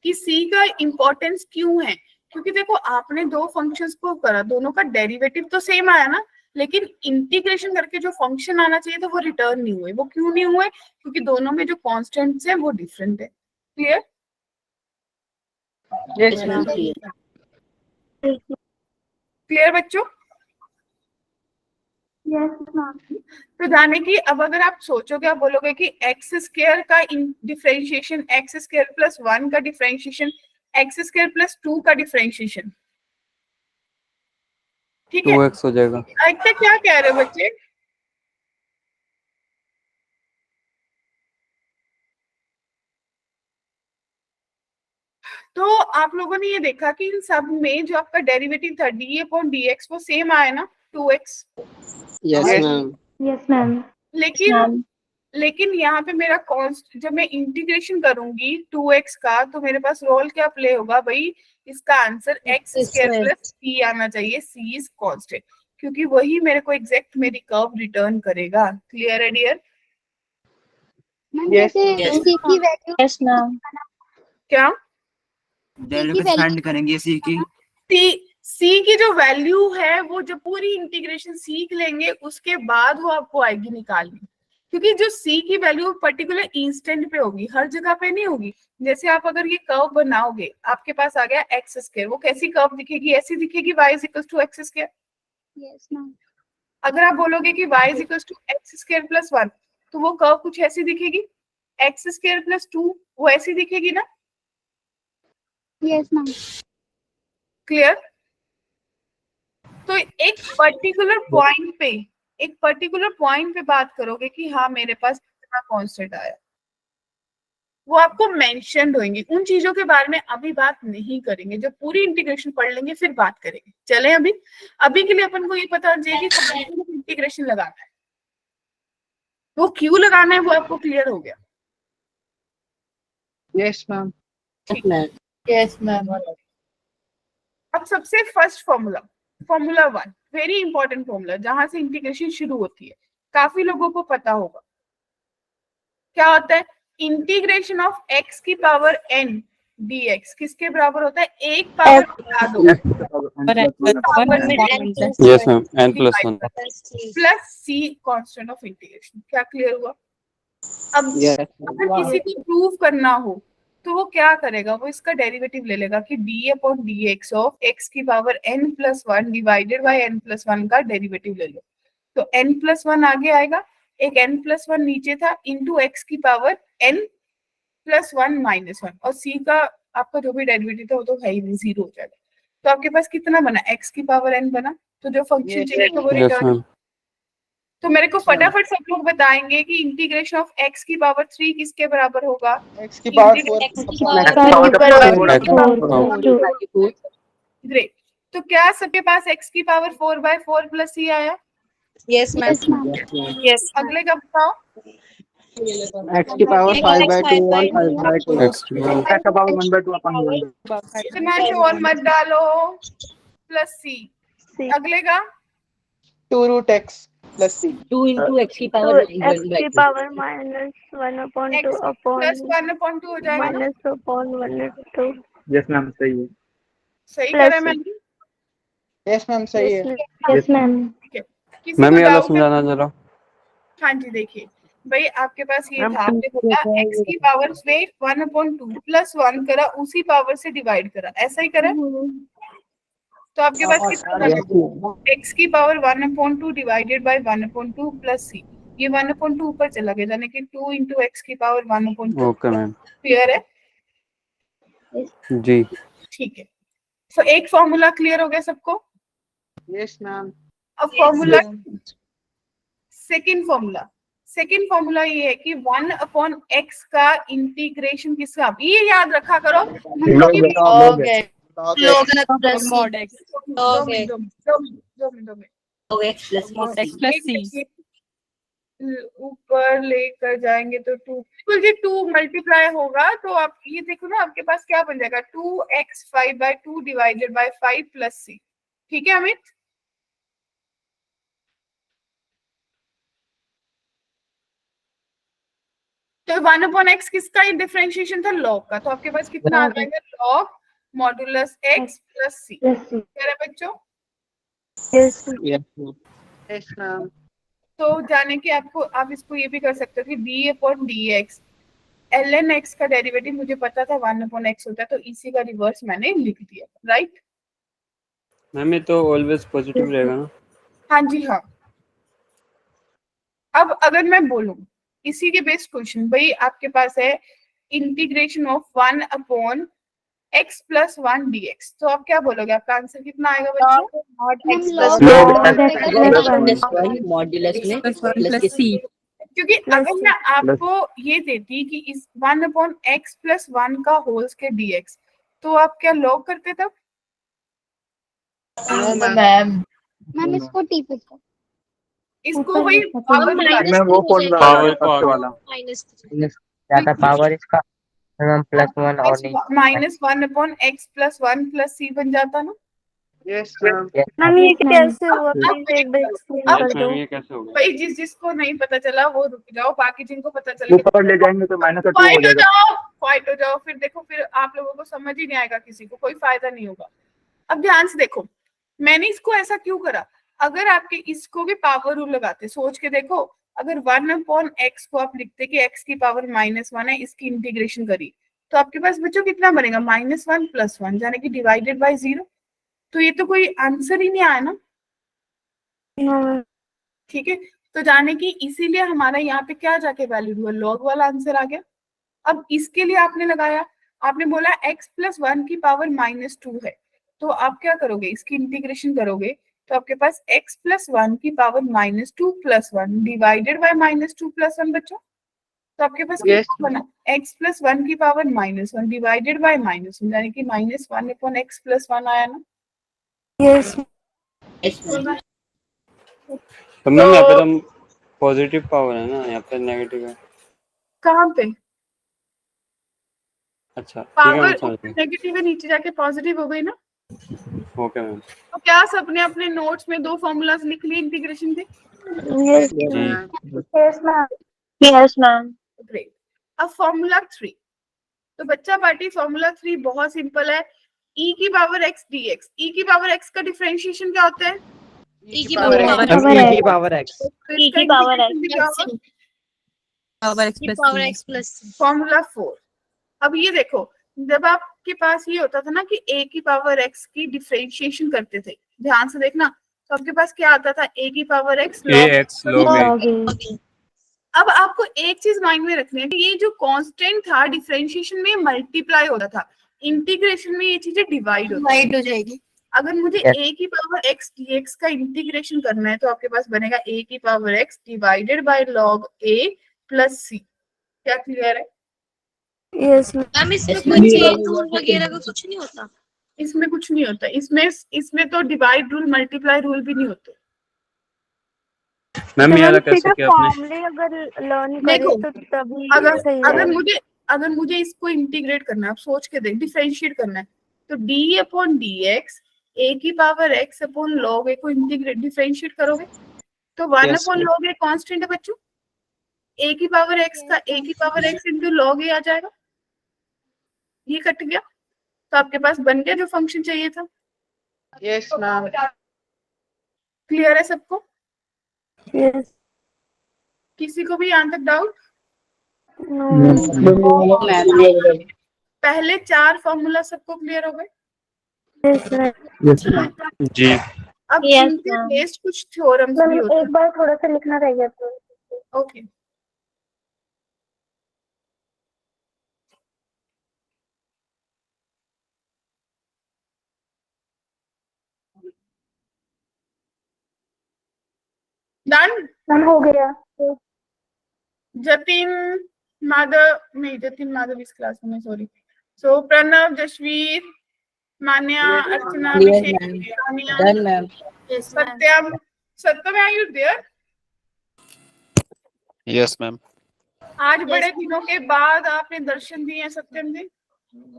Speaker 1: कि सी का इंपॉर्टेंस क्यों है? क्योंकि देखो आपने दो फंक्शंस को करा, दोनों का डेरिवेटिव तो सेम आया ना, लेकिन इंटीग्रेशन करके जो फंक्शन आना चाहिए था वो रिटर्न नहीं हुए। वो क्यों नहीं हुए? क्योंकि दोनों में जो कांस्टेंट्स हैं वो डिफरेंट है। क्लियर?
Speaker 3: Yes ma'am.
Speaker 1: क्लियर बच्चों?
Speaker 7: Yes ma'am.
Speaker 1: तो जाने की अब अगर आप सोचोगे, आप बोलोगे कि एक्स स्क्वायर का डिफरेंशिएशन एक्स स्क्वायर प्लस 1 का डिफरेंशिएशन एक्स स्क्वायर प्लस 2 का डिफरेंशिएशन, ठीक है?
Speaker 8: 2x हो जाएगा।
Speaker 1: अच्छा क्या कह रहे हो बच्चे? तो आप लोगों ने ये देखा कि इन सब में जो आपका डेरिवेटिव था डी अपॉन डी एक्स वो सेम आया ना, 2x।
Speaker 3: Yes ma'am.
Speaker 7: Yes ma'am.
Speaker 1: लेकिन यहाँ पे मेरा कॉन्स्ट, जब मैं इंटीग्रेशन करूंगी 2x का तो मेरे पास रोल क्या प्ले होगा भाई? इसका आंसर एक्स स्क्वायर प्लस सी आना चाहिए। सी इज कांस्टेंट, क्योंकि वही मेरे को एग्जैक्ट मेरी कर्व रिटर्न करेगा। क्लियर है डियर?
Speaker 3: यस
Speaker 7: सी की वैल्यू। Yes ma'am.
Speaker 1: क्या
Speaker 9: फाइंड करेंगे सी की?
Speaker 1: सी की जो वैल्यू है वो जब पूरी इंटीग्रेशन सीख लेंगे उसके बाद वो आपको आएगी निकालनी, क्योंकि जो सी की वैल्यू पर्टिकुलर इंस्टेंट पे होगी, हर जगह पे नहीं होगी। जैसे आप अगर ये कर्व बनाओगे, आपके पास आ गया एक्स स्क्वायर, वो कैसी कर्व दिखेगी? ऐसी दिखेगी y is equal to x square.
Speaker 7: Yes ma'am.
Speaker 1: अगर आप बोलोगे कि y is equal to x square plus 1, तो वो कर्व कुछ ऐसी दिखेगी, एक्स स्क्वायर प्लस 2 वो ऐसी दिखेगी ना।
Speaker 7: Yes ma'am.
Speaker 1: क्लियर। तो एक पर्टिकुलर पॉइंट पे बात करोगे कि हाँ मेरे पास इतना कांस्टेंट आया, वो आपको मेंशन्ड होंगी। उन चीजों के बारे में अभी बात नहीं करेंगे, जब पूरी इंटीग्रेशन पढ़ लेंगे फिर बात करेंगे। चले अभी के लिए अपन को ये पता चाहिए कि इंटीग्रेशन लगाना है, वो क्यों लगाना है वो आपको क्लियर हो गया।
Speaker 3: Yes ma'am.
Speaker 6: Yes ma'am.
Speaker 1: अब सबसे first formula 1 very important formula, जहां से इंटीग्रेशन शुरू होती है, काफी लोगों को पता होगा। क्या होता है? इंटीग्रेशन ऑफ x की पावर n dx किसके बराबर होता है? एक पावर बता दो
Speaker 8: yes ma'am n+1
Speaker 1: plus c constant of integration. क्या क्लियर हुआ? अब
Speaker 3: यस
Speaker 1: अगर किसी को प्रूव करना हो तो वो क्या करेगा, वो इसका डेरिवेटिव ले लेगा कि d/dx ऑफ x की power n+1 divided by n+1 का डेरिवेटिव ले लो। तो n+1 आगे आएगा, एक n+1 नीचे था, इंटू x की पावर n+1 -1, और c का आपका जो भी डेरिवेटिव था वो तो है ही नहीं, 0 हो जाएगा। तो आपके पास कितना बना? x की पावर n बना। तो जो फंक्शन चाहिए वो
Speaker 8: यस
Speaker 1: रिटर्न।
Speaker 8: मैम
Speaker 1: तो मेरे को फटाफट सब लोग बताएंगे कि इंटीग्रेशन ऑफ x की पावर 3 किसके बराबर होगा?
Speaker 3: x की पावर 4
Speaker 1: ग्रेट। तो क्या सबके पास x की पावर 4/4 प्लस c आया?
Speaker 2: Yes ma'am. यस
Speaker 1: अगले का बताओ।
Speaker 3: x की पावर 5/2 और 5/2
Speaker 8: x की पावर
Speaker 3: x का पावर 1/2 अपन बोल
Speaker 1: इतना शोर मत डालो, प्लस c। अगले का
Speaker 3: 2 root x plus c
Speaker 4: 2 into x की पावर
Speaker 7: पावर -1/2
Speaker 1: x प्लस 1/2 हो जाएगा ना।
Speaker 7: -1/2।
Speaker 5: यस मैम सही है।
Speaker 1: सही करा मैंने?
Speaker 3: यस मैम सही है।
Speaker 7: Yes ma'am.
Speaker 1: ठीक है। किसी
Speaker 8: मैम
Speaker 1: को
Speaker 8: ये वाला
Speaker 1: डाउट है?
Speaker 8: समझाना जरा।
Speaker 1: हाँ जी, देखिए भाई आपके पास ये था, आपने बोला x की पावर से 1/2 प्लस 1 करा, उसी पावर से डिवाइड करा, ऐसा ही करा। तो आपके पास कितना बना? x की power 1/2 divided by 1/2 plus c। ये 1/2 ऊपर चला गया, यानी कि 2 into x की पावर 1/2।
Speaker 8: ओके मैम
Speaker 1: क्लियर है?
Speaker 8: जी।
Speaker 1: ठीक है। तो एक फॉर्मूला क्लियर हो गया सबको।
Speaker 3: Yes ma'am.
Speaker 1: अब फॉर्मूला सेकंड फॉर्मूला ये है कि 1/x का इंटीग्रेशन किसका, ये याद रखा करो।
Speaker 6: log है।
Speaker 2: log प्लस
Speaker 1: दो मिनट
Speaker 4: x plus c
Speaker 1: ऊपर लेकर जाएंगे तो 2 बिल्कुल जी 2 मल्टीप्लाई होगा। तो आप ये देखो ना, आपके पास क्या बन जाएगा? 2x 5/2 divided by 5 plus c। ठीक है अमित? तो 1/x किसका डिफरेंशिएशन था? लॉग का। तो आपके पास कितना आ जाएगा? Log modulus x plus c। कह रहे बच्चों?
Speaker 3: Yes ma'am.
Speaker 1: तो जाने कि आपको, आप इसको ये भी कर सकते हो कि d/dx ln x का डेरिवेटिव मुझे पता था 1/x होता है, तो इसी का रिवर्स मैंने लिख दिया। राइट?
Speaker 8: मैम ये तो ऑलवेज पॉजिटिव रहेगा ना।
Speaker 1: हाँ जी हाँ। अब अगर मैं बोलूं इसी के बेस्ड क्वेश्चन, भाई आपके पास है integration of 1/x plus 1 dx, तो आप क्या बोलोगे? आपका आंसर कितना आएगा बच्चों?
Speaker 4: मॉड्यूलस में प्लस c
Speaker 1: क्योंकि अगर मैं आपको ये देती कि इस 1/x प्लस 1 का होल स्क्वायर dx, तो आप क्या लॉग करते तब?
Speaker 6: मैम
Speaker 7: मैम इसको टी पे कर।
Speaker 1: इसको वही पावर
Speaker 5: मैं वो फॉर्मूला
Speaker 8: पावर को आगे
Speaker 5: वाला क्या था पावर इसका मैम +1 और नहीं
Speaker 1: -1/x प्लस 1 प्लस c बन जाता ना।
Speaker 3: Yes ma'am.
Speaker 7: मैम ये कैसे हुआ? प्लीज एक बार एक्सप्लेन कर
Speaker 8: यस
Speaker 7: दो।
Speaker 8: मैम ये कैसे होगा?
Speaker 1: भाई जिसको नहीं पता चला वो रुक जाओ, बाकी जिनको पता चल गया
Speaker 5: ऊपर ले जाएंगे तो -2 हो जाएगा।
Speaker 1: फाइट हो जाओ। फिर देखो, फिर आप लोगों को समझ ही नहीं आएगा, किसी को कोई फायदा नहीं होगा। अब ध्यान से देखो, मैंने इसको ऐसा क्यों करा। अगर आपके इसको भी पावर रूल लगाते, सोच के देखो, अगर 1/x को आप लिखते कि x की पावर -1 है, इसकी इंटीग्रेशन करी, तो आपके पास बच्चों कितना बनेगा? -1 + 1 यानी कि डिवाइडेड बाय 0। तो ये तो कोई आंसर ही नहीं आया ना। ठीक है, तो जाने की इसीलिए हमारा यहाँ पे क्या जाके वैल्यू हुआ, लॉग वाला आंसर आ गया। अब इसके लिए आपने लगाया, आपने बोला x+1 की पावर -2 है, तो आप क्या करोगे, इसकी इंटीग्रेशन करोगे तो आपके पास x+1 की पावर -2+1 डिवाइडेड बाय -2+1 बच्चों। तो आपके पास
Speaker 3: Yes.
Speaker 1: कितना बना, x+1 की पावर -1 डिवाइडेड बाय -1, यानी कि -1/x+1 आया ना।
Speaker 2: यस
Speaker 8: तो मैम यहाँ पे तो पॉजिटिव पावर है ना, यहाँ पे नेगेटिव है।
Speaker 1: कहाँ पे
Speaker 8: अच्छा ठीक है
Speaker 1: पावर
Speaker 8: मैम, समझ गया।
Speaker 1: नेगेटिव है, नीचे जाके पॉजिटिव हो गई ना।
Speaker 8: Okay ma'am.
Speaker 1: तो क्या सबने अपने नोट्स में 2 फॉर्मूलाज लिख लिए इंटीग्रेशन के?
Speaker 2: यस
Speaker 8: जी
Speaker 2: yes ma'am yes ma'am
Speaker 1: great. अब फॉर्मूला 3, तो बच्चा पार्टी फॉर्मूला 3 बहुत सिंपल है, e की पावर x dx। e की पावर x का डिफरेंशिएशन क्या होता है?
Speaker 7: E की पावर
Speaker 5: मैम
Speaker 2: पावर
Speaker 5: e की पावर x
Speaker 1: तो
Speaker 7: E की पावर x प्लस
Speaker 1: फॉर्मूला 4। अब ये देखो, जब आपके पास ये होता था ना कि a की पावर x की डिफरेंशिएशन करते थे, ध्यान से देखना, तो आपके पास क्या आता था, a की power x
Speaker 8: ax log a।
Speaker 1: अब आपको एक चीज माइंड में रखनी है कि ये जो कांस्टेंट था डिफरेंशिएशन में मल्टीप्लाई होता था, इंटीग्रेशन में ये चीजें डिवाइड
Speaker 7: हो जाएगी।
Speaker 1: अगर मुझे a की पावर x dx का इंटीग्रेशन करना है तो आपके पास बनेगा a की power x divided by log a plus c। क्या क्लियर है?
Speaker 2: यस
Speaker 7: मैम इसमें कोई चेन रूल वगैरह का कुछ नहीं होता?
Speaker 1: इसमें कुछ नहीं होता, इसमें तो डिवाइड रूल मल्टीप्लाई रूल भी नहीं होते।
Speaker 8: मैम ये वाला कैसे किया आपने?
Speaker 2: फॉर्मूले अगर लर्न
Speaker 1: देखो,
Speaker 2: करें तो तभी
Speaker 1: अगर
Speaker 2: सही
Speaker 1: अगर
Speaker 2: रहेगा।
Speaker 1: मुझे अगर मुझे इसको इंटीग्रेट करना है, आप सोच के देख, डिफरेंशिएट करना है, तो d/dx a की power x upon log a को इंटीग्रेट डिफरेंशिएट करोगे तो 1/log a कांस्टेंट है बच्चों, a की पावर x का a की power x into log a आ जाएगा, ये कट गया, तो आपके पास बन गया जो फंक्शन चाहिए था।
Speaker 3: Yes ma'am.
Speaker 1: क्लियर है सबको?
Speaker 2: यस
Speaker 1: किसी को भी यहाँ तक डाउट? पहले 4 फॉर्मूला सबको क्लियर हो गए?
Speaker 8: जी
Speaker 1: अब
Speaker 2: Yes,
Speaker 1: इनके
Speaker 2: ma'am.
Speaker 1: बेस्ड कुछ थ्योरम्स भी होते
Speaker 2: एक बार थोड़ा सा लिखना रह गया तो
Speaker 1: हैं। Okay, done.
Speaker 2: मैम हो गया।
Speaker 1: जतिन माधव, नहीं जतिन माधव इस क्लास में, sorry. So Pranav, Jasveer, Manya, Archana, Abhishek, Sania,
Speaker 4: done ma'am.
Speaker 1: Satyam. Satyam, are you there?
Speaker 8: Yes ma'am.
Speaker 1: आज बड़े दिनों के बाद आपने दर्शन दिए हैं सत्यम जी।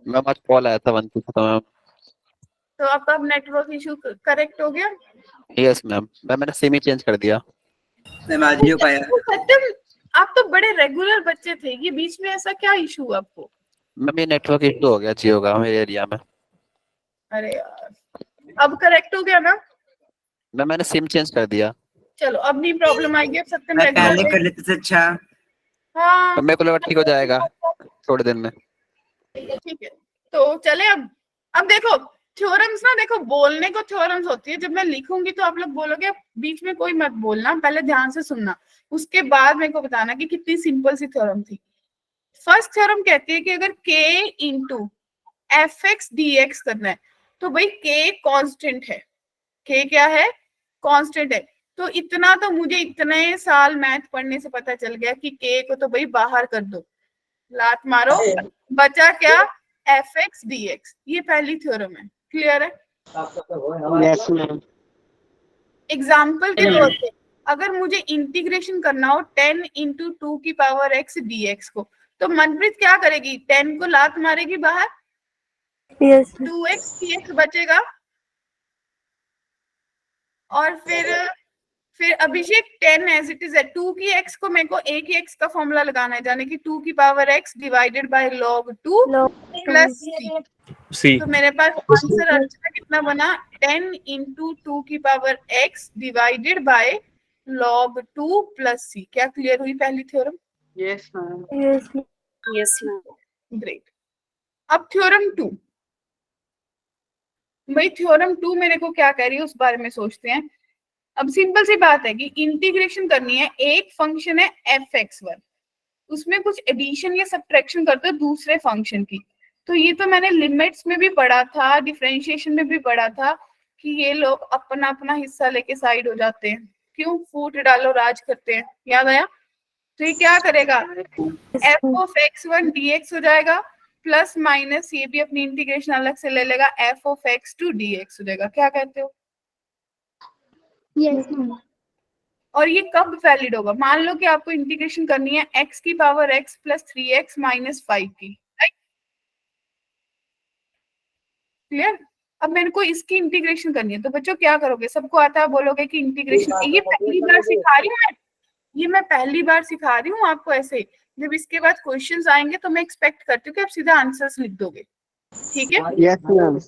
Speaker 8: मैम आज कॉल आया था 1 2 मैम।
Speaker 1: तो आपका नेटवर्क इशू करेक्ट हो गया?
Speaker 8: यस मैम, मैंने सिम ही चेंज कर दिया।
Speaker 9: मैम आज नहीं हो पाया।
Speaker 1: सत्यम, आप तो बड़े रेगुलर बच्चे थे, ये बीच में ऐसा क्या इशू हुआ आपको?
Speaker 8: मैम ये नेटवर्क इशू हो गया जियो का मेरे एरिया में।
Speaker 1: अरे यार, अब करेक्ट हो गया ना?
Speaker 8: मैंने सिम चेंज कर दिया।
Speaker 1: चलो अब नहीं प्रॉब्लम आएगी, अब सत्यम
Speaker 9: मैं पहले
Speaker 1: रेगुलर।
Speaker 9: कर लेते थे। अच्छा
Speaker 1: हाँ
Speaker 8: मेरे को लगा ठीक हो जाएगा थोड़े दिन में।
Speaker 1: ठीक है, तो चले अब देखो थ्योरम्स ना, देखो बोलने को थ्योरम्स होती है, जब मैं लिखूंगी तो आप लोग बोलोगे, बीच में कोई मत बोलना, पहले ध्यान से सुनना, उसके बाद मेरे को बताना कि कितनी सिंपल सी थ्योरम थी। फर्स्ट थ्योरम कहती है कि अगर k into F x d x करना है तो भाई k कांस्टेंट है, k क्या है, कांस्टेंट है। तो इतना तो मुझे इतने साल मैथ पढ़ने से पता चल गया कि k को तो भाई बाहर कर दो, लात मारो, बचा क्या, एफ एक्स डी एक्स। ये पहली थ्योरम है, क्लियर है?
Speaker 3: Yes ma'am.
Speaker 1: एग्जाम्पल के तौर पे अगर मुझे इंटीग्रेशन करना हो 10 इंटू 2 की पावर x dx को, तो मनप्रीत क्या करेगी, 10 को लात मारेगी बाहर,
Speaker 2: यस
Speaker 1: 2x dx बचेगा, और फिर अभिषेक 10 एज इट इज है, 2 की x को मेरे को a की x का फॉर्मूला लगाना है, यानी कि 2 की power x divided by log 2 plus c। तो मेरे पास आंसर अर्चना कितना बना, 10 इंटू 2 की power x divided by log 2 plus c। क्या क्लियर हुई पहली theorem?
Speaker 3: Yes ma'am.
Speaker 2: Yes
Speaker 1: great. अब थ्योरम 2, भाई थ्योरम 2 मेरे को क्या कह रही है उस बारे में सोचते हैं। अब सिंपल सी बात है कि इंटीग्रेशन करनी है, एक फंक्शन है f(x1), उसमें कुछ एडिशन या सब्ट्रैक्शन करते हो दूसरे फंक्शन की। तो ये तो मैंने लिमिट्स में भी पढ़ा था, डिफरेंशिएशन में भी पढ़ा था कि ये लोग अपना अपना हिस्सा लेके साइड हो जाते हैं, क्यों? फूट डालो राज करते हैं, याद आया? तो ये क्या करेगा, f(x1) dx हो जाएगा, प्लस माइनस ये भी अपनी इंटीग्रेशन अलग से ले लेगा, f(x2) dx हो जाएगा। क्या कहते हो?
Speaker 7: Yes ma'am.
Speaker 1: और ये कब वैलिड होगा? मान लो कि आपको इंटीग्रेशन करनी है x की power x plus 3x minus 5 की, राइट? क्लियर? अब मेरे को इसकी इंटीग्रेशन करनी है, तो बच्चों क्या करोगे? सबको आता है, बोलोगे कि इंटीग्रेशन, ये पहली बार सिखा रही हूँ मैं, ये मैं पहली बार सिखा रही हूँ आपको ऐसे। जब इसके बाद क्वेश्चंस आएंगे तो मैं एक्सपेक्ट करती हूँ कि आप सीधा आंसर्स लिख दोगे, ठीक है?
Speaker 3: Yes ma'am.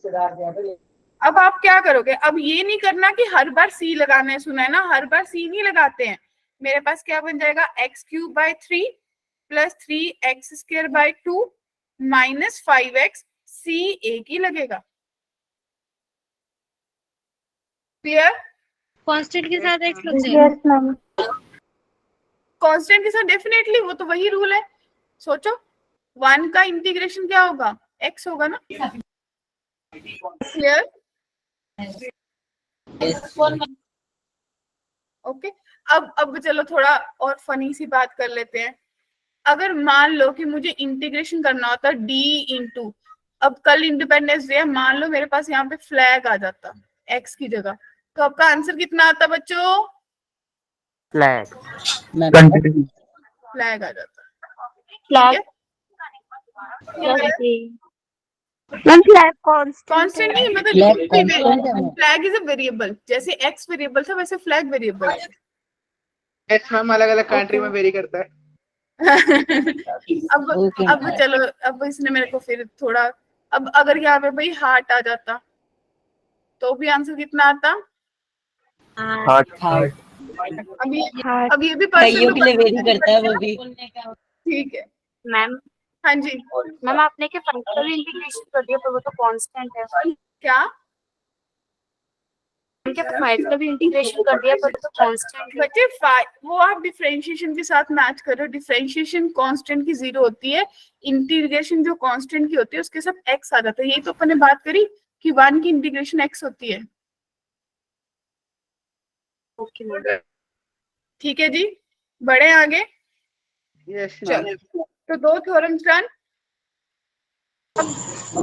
Speaker 1: अब आप क्या करोगे? अब ये नहीं करना कि हर बार सी लगाना है, सुना है ना, हर बार सी नहीं लगाते हैं। मेरे पास क्या बन जाएगा, x³/3 plus 3x²/2 minus 5x, सी एक ही लगेगा। क्लियर?
Speaker 2: कांस्टेंट के साथ x लग जाएगा।
Speaker 7: Yes ma'am.
Speaker 1: कांस्टेंट के साथ डेफिनेटली, वो तो वही रूल है। सोचो 1 का इंटीग्रेशन क्या होगा, x होगा ना। क्लियर? ओके। अब चलो थोड़ा और फनी सी बात कर लेते हैं। अगर मान लो कि मुझे इंटीग्रेशन करना होता d इंटू, अब कल इंडिपेंडेंस डे है, मान लो मेरे पास यहाँ पे फ्लैग आ जाता x की जगह, तो आपका आंसर कितना आता बच्चों?
Speaker 5: फ्लैग।
Speaker 1: फ्लैग आ जाता।
Speaker 7: फ्लैग
Speaker 1: ठीक
Speaker 7: मैम, फ्लैग
Speaker 1: कांस्टेंट नहीं, मतलब फ्लैग इज अ वेरिएबल, जैसे x वेरिएबल था वैसे फ्लैग वेरिएबल है।
Speaker 3: यस मैम, अलग अलग कंट्री में वेरी करता है।
Speaker 1: अब चलो, अब इसने मेरे को फिर थोड़ा, अब अगर यहाँ पे भाई हार्ट आ जाता तो भी आंसर कितना आता?
Speaker 5: हार्ट।
Speaker 1: अब ये भी
Speaker 4: कईयों के लिए वेरी करता है वो भी।
Speaker 1: ठीक है
Speaker 7: मैम।
Speaker 1: हाँ जी।
Speaker 7: मैम आपने क्या फंक्शनल इंटीग्रेशन कर दिया, पर वो तो कांस्टेंट है।
Speaker 1: क्या
Speaker 7: क्या 5 का भी इंटीग्रेशन कर दिया, पर वो तो कांस्टेंट है।
Speaker 1: बच्चे वो आप डिफरेंशिएशन के साथ मैच करो। डिफरेंशिएशन कांस्टेंट की 0 होती है, इंटीग्रेशन जो कांस्टेंट की होती है उसके साथ x आ जाता है। यही तो अपन ने बात करी कि 1 की इंटीग्रेशन x होती है। ठीक है जी, बढ़े आगे।
Speaker 3: यस
Speaker 1: चलो, तो 2 थ्योरम्स डन।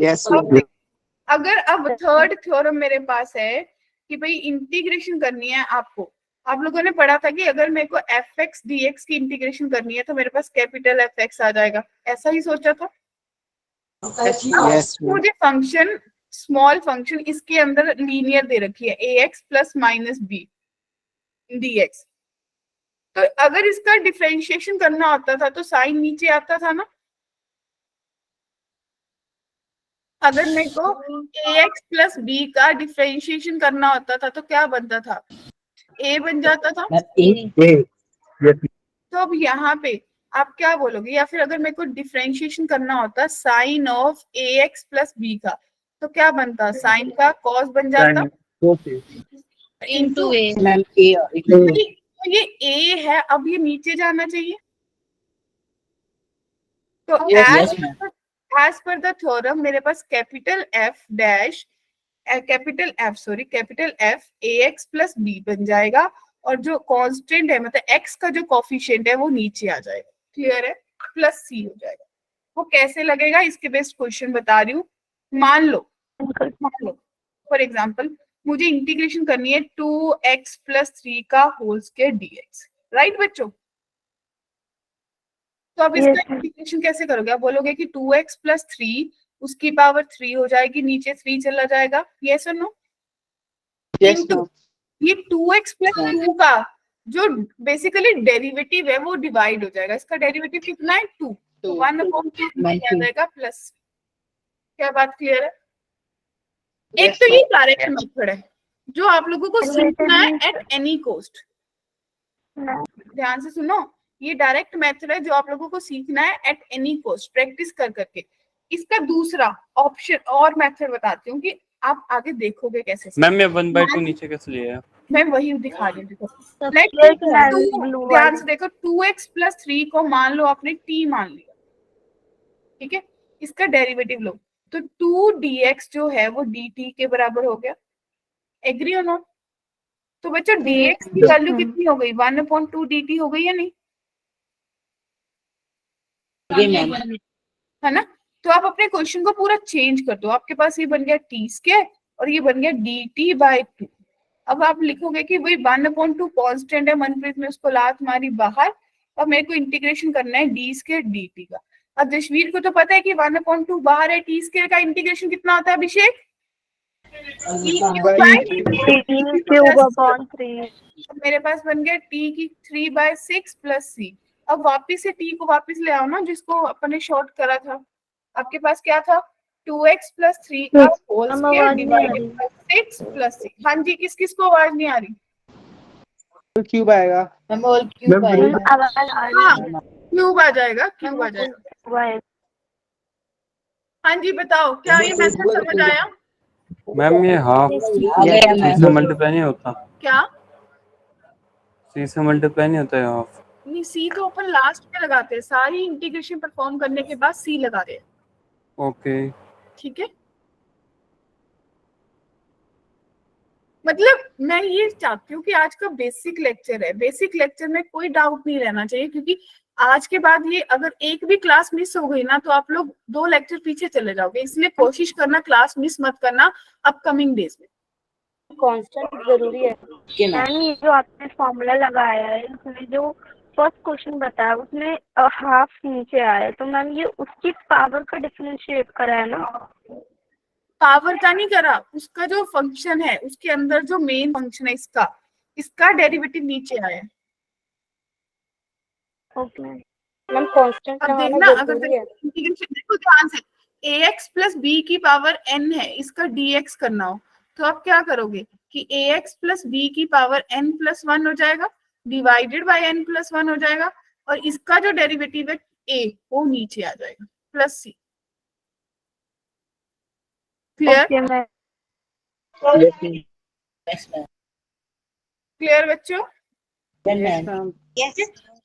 Speaker 3: Yes ma'am.
Speaker 1: अगर अब थर्ड थ्योरम मेरे पास है कि भाई इंटीग्रेशन करनी है आपको, आप लोगों ने पढ़ा था कि अगर मेरे को f(x) dx की इंटीग्रेशन करनी है तो मेरे पास कैपिटल F(x) आ जाएगा, ऐसा ही सोचा था।
Speaker 3: यस
Speaker 1: मुझे फंक्शन, स्मॉल फंक्शन, इसके अंदर लीनियर दे रखी है ax plus minus b dx। तो अगर इसका डिफरेंशिएशन करना होता था तो साइन नीचे आता था ना। अगर मेरे को ax प्लस b का डिफरेंशिएशन करना होता था तो क्या बनता था, a बन जाता था। तो अब यहाँ पे आप क्या बोलोगे? या फिर अगर मेरे को डिफरेंशिएशन करना होता sine of ax plus b का, तो क्या बनता? साइन का कॉस बन जाता
Speaker 2: इनटू a।
Speaker 5: मैम
Speaker 1: तो ये a है, अब ये नीचे जाना चाहिए। तो एज पर द थ्योरम मेरे पास capital F ax plus b बन जाएगा, और जो कांस्टेंट है मतलब x का जो कोफिशिएंट है वो नीचे आ जाएगा। क्लियर है? प्लस c हो जाएगा। वो कैसे लगेगा इसके बेस्ट क्वेश्चन बता रही हूँ। मान लो फॉर एग्जांपल मुझे इंटीग्रेशन करनी है 2x प्लस 3 का होल स्क्वायर dx, राइट बच्चों? तो अब इसका इंटीग्रेशन कैसे करोगे? आप बोलोगे कि 2x प्लस 3 उसकी पावर 3 हो जाएगी, नीचे 3 चला जाएगा, यस और नो? ये 2x प्लस 2 का जो बेसिकली डेरिवेटिव है वो डिवाइड हो जाएगा। इसका डेरिवेटिव कितना है? 2, तो 1/2 आ जाएगा प्लस। क्या बात क्लियर है? एक तो ये डायरेक्ट मेथड है जो आप लोगों को सीखना है एट एनी कॉस्ट। ध्यान से सुनो, ये डायरेक्ट मेथड है जो आप लोगों को सीखना है एट एनी कॉस्ट, प्रैक्टिस कर करके। इसका दूसरा ऑप्शन और मेथड बताती हूँ कि आप आगे देखोगे कैसे।
Speaker 8: मैम ये 1/2 नीचे कैसे लिया है?
Speaker 1: मैं वही दिखा रही हूँ, देखो
Speaker 2: blue
Speaker 1: ध्यान से देखो 2x प्लस 3 को मान लो आपने t मान लिया, ठीक है, इसका डेरिवेटिव लो, तो 2dx जो है वो dt के बराबर हो गया, एग्री हो नॉट? तो बच्चों dx की वैल्यू कितनी हो गई, 1/2 dt हो गई या नहीं, है ना? तो आप अपने क्वेश्चन को पूरा चेंज कर दो, आपके पास ये बन गया t² और ये बन गया dt/2। अब आप लिखोगे कि भाई 1/2 कांस्टेंट है, मनप्रीत ने उसको लात मारी बाहर, अब मेरे को इंटीग्रेशन करना है d² dt का। अब जशवीर को तो पता है कि 1/2 बाहर है, t² का इंटीग्रेशन कितना होता है अभिषेक? मेरे पास बन गया t की 3/6 प्लस c। अब वापिस से t को वापिस ले आओ ना, जिसको अपने शॉर्ट करा था, आपके पास क्या था 2x प्लस 3 का whole square divided by 6 plus c। हाँ जी, किस किस को आवाज नहीं आ रही?
Speaker 3: क्यूब आएगा,
Speaker 6: मैम होल क्यूब आएगा।
Speaker 1: हाँ क्यूब आ जाएगा, क्यूब आ जाएगा। हाँ जी बताओ, क्या ये मैथड समझ आया?
Speaker 8: मैम ये हाफ सी से मल्टीप्लाई नहीं होता,
Speaker 1: क्या
Speaker 8: सी से मल्टीप्लाई नहीं होता है हाफ।
Speaker 1: नहीं, सी तो अपन लास्ट में लगाते हैं, सारी इंटीग्रेशन परफॉर्म करने के बाद सी लगा रहे हैं,
Speaker 8: ओके
Speaker 1: ठीक है? मतलब मैं ये चाहती हूँ कि आज का बेसिक लेक्चर है, बेसिक लेक्चर में कोई डाउट नहीं रहना चाहिए, क्योंकि आज के बाद ये अगर एक भी क्लास मिस हो गई ना तो आप लोग 2 लेक्चर पीछे चले जाओगे, इसलिए कोशिश करना क्लास मिस मत करना अपकमिंग डेज में।
Speaker 2: कांस्टेंट जरूरी है मैम। ये जो आपने फॉर्मूला लगाया है, उसमें जो फर्स्ट क्वेश्चन बताया उसमें हाफ नीचे आया, तो मैम ये उसकी पावर का डिफरेंशिएट करा है ना?
Speaker 1: पावर का नहीं करा, उसका जो फंक्शन है उसके अंदर जो मेन फंक्शन है इसका डेरिवेटिव नीचे आया है।
Speaker 2: ओके मैम, कांस्टेंट
Speaker 1: अब
Speaker 2: लगाना
Speaker 1: देखना, अगर
Speaker 2: जरूरी है।
Speaker 1: इंटीग्रेशन देखो ध्यान से, ax प्लस b की पावर n है, इसका dx करना हो तो आप क्या करोगे कि ax प्लस b की पावर n प्लस 1 हो जाएगा, डिवाइडेड बाय n प्लस 1 हो जाएगा, और इसका जो डेरिवेटिव है a वो नीचे आ जाएगा plus c। Clear?
Speaker 2: Okay ma'am.
Speaker 1: Clear बच्चों?
Speaker 3: yes,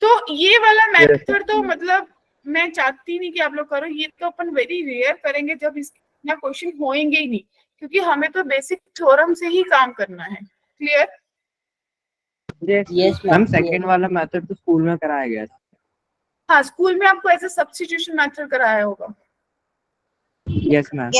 Speaker 1: तो ये वाला मेथड तो मतलब मैं चाहती नहीं कि आप लोग करो, ये तो अपन वेरी रेयर करेंगे जब इसका क्वेश्चन होएंगे ही नहीं, क्योंकि हमें तो बेसिक थ्योरम से ही काम करना है। क्लियर?
Speaker 5: Yes ma'am. सेकंड वाला मेथड तो स्कूल में कराया गया था।
Speaker 1: हाँ स्कूल में आपको ऐसे सब्स्टिट्यूशन मेथड कराया होगा।
Speaker 5: Yes ma'am.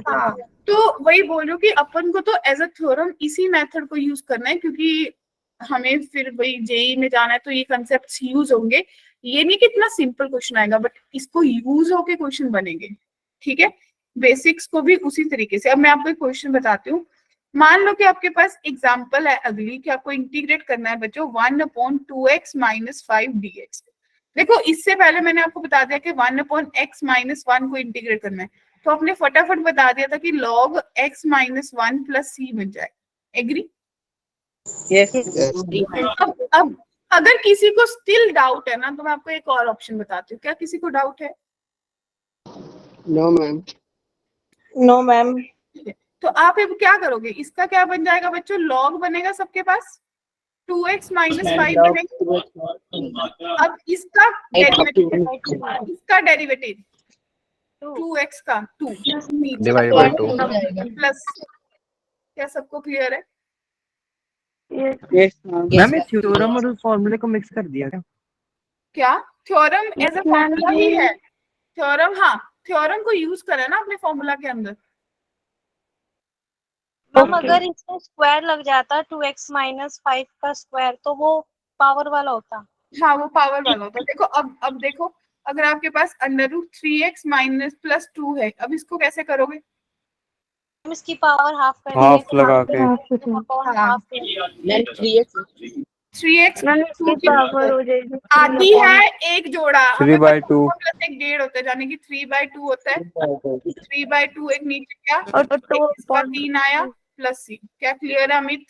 Speaker 1: हाँ तो वही बोलो कि अपन को तो एज अ थ्योरम इसी मेथड को यूज करना है, क्योंकि हमें फिर वही जेई में जाना है तो ये कंसेप्ट्स यूज होंगे। ये नहीं कि इतना सिंपल क्वेश्चन आएगा, बट इसको यूज होके क्वेश्चन बनेंगे, ठीक है? बेसिक्स को भी उसी तरीके से। अब मैं आपको एक क्वेश्चन बताती हूँ। मान लो कि आपके पास एग्जांपल है अगली कि आपको इंटीग्रेट करना है बच्चों 1/2x - 5 dx। देखो इससे पहले मैंने आपको बता दिया कि 1/x - 1 को इंटीग्रेट करना है, तो आपने फटाफट बता दिया था कि log x - 1 प्लस c बन जाए। एग्री? अब अगर किसी को स्टिल डाउट है ना तो मैं आपको एक और ऑप्शन बताती हूँ। क्या किसी को डाउट है?
Speaker 3: No ma'am.
Speaker 2: No ma'am.
Speaker 1: तो आप अब क्या करोगे, इसका क्या बन जाएगा बच्चों, log बनेगा सबके पास, 2x - 5 बनेगा। अब इसका डेरिवेटिव 2x का 2
Speaker 5: डिवाइड बाय 2
Speaker 1: प्लस। क्या सबको क्लियर है?
Speaker 3: yes ma'am.
Speaker 5: मैम ये थ्योरम और फॉर्मूले को मिक्स कर दिया क्या?
Speaker 1: क्या थ्योरम एज अ फॉर्मूला ही है? थ्योरम, हाँ थ्योरम को यूज करा ना अपने फॉर्मूला के अंदर।
Speaker 2: मैम अगर इसमें स्क्वायर लग जाता 2x - 5 का स्क्वायर तो वो पावर वाला होता।
Speaker 1: हाँ वो पावर वाला होता है। देखो अब देखो, अगर आपके पास √3x - +2 है, अब इसको कैसे करोगे?
Speaker 2: इसकी पावर हाफ कर
Speaker 8: हाफ लगा के
Speaker 1: हाँ 3x
Speaker 2: इसकी पावर हो जाएगी
Speaker 1: आती है एक जोड़ा,
Speaker 8: 3/2
Speaker 1: प्लस एक 1.5 होता है, यानी कि 3/2 होता है। 3/2 एक नीचे क्या,
Speaker 2: और
Speaker 1: एक इसका 3 आया प्लस c। क्या क्लियर है अमित?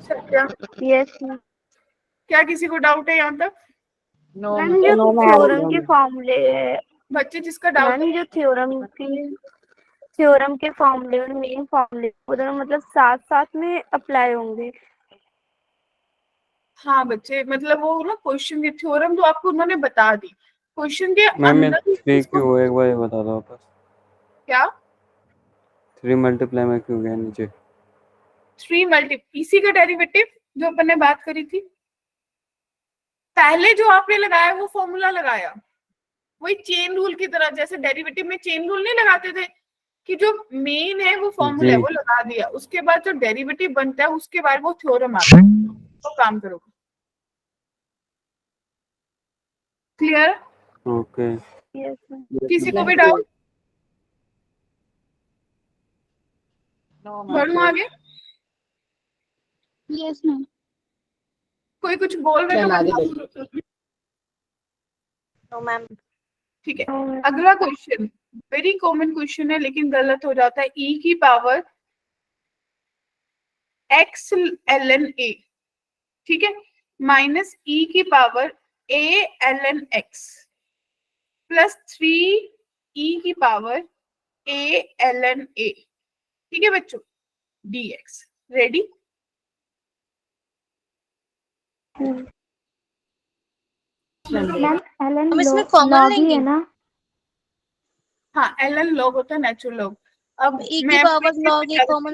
Speaker 1: सत्या?
Speaker 2: यस
Speaker 1: क्या किसी को डाउट है यहाँ तक?
Speaker 2: मैम। जो थ्योरम के फॉर्मूले
Speaker 1: बच्चे जिसका डाउट
Speaker 2: मैम, जो थ्योरम की थ्योरम के फॉर्मूले और मेन फॉर्मूले उधर मतलब साथ साथ में अप्लाई होंगे।
Speaker 1: हाँ बच्चे, मतलब वो ना क्वेश्चन के थ्योरम तो आपको उन्होंने बता दी, क्वेश्चन के
Speaker 8: मैम ये
Speaker 1: अंदर ही
Speaker 8: 3
Speaker 1: इसको
Speaker 8: क्यों हुआ, एक बार ये बता दो वापस।
Speaker 1: क्या
Speaker 8: 3 मल्टीप्लाई में क्यों गया नीचे?
Speaker 1: 3 मल्टीप्लाई इसी का डेरिवेटिव जो अपन ने बात करी थी पहले, जो आपने लगाया वो फॉर्मूला लगाया, वही चेन रूल की तरह, जैसे डेरिवेटिव में चेन रूल नहीं लगाते थे कि जो मेन है वो फॉर्मूला है
Speaker 8: जी।
Speaker 1: वो लगा दिया, उसके बाद जो डेरिवेटिव बनता है उसके बाद वो थ्योरम आता है, तो काम करोगे। क्लियर?
Speaker 8: ओके।
Speaker 2: यस
Speaker 1: किसी को भी डाउट? बढ़ू आगे?
Speaker 7: Yes ma'am.
Speaker 1: कोई कुछ बोल रहे
Speaker 4: चल आगे
Speaker 1: तो
Speaker 2: नो मैम।
Speaker 1: ठीक है। अगला क्वेश्चन वेरी कॉमन क्वेश्चन है लेकिन गलत हो जाता है, e की पावर x ln a, ठीक है, माइनस e की power a ln x plus 3e की पावर a ln a, ठीक है बच्चों, dx। रेडी?
Speaker 7: मैम एलन
Speaker 4: हम इसमें
Speaker 7: लॉग
Speaker 4: कॉमन
Speaker 7: ही
Speaker 4: लेंगे।
Speaker 7: है ना?
Speaker 1: हाँ ln log होता है नेचुरल लॉग। अब
Speaker 4: ई की
Speaker 1: मैं
Speaker 4: पावर लॉग ए कॉमन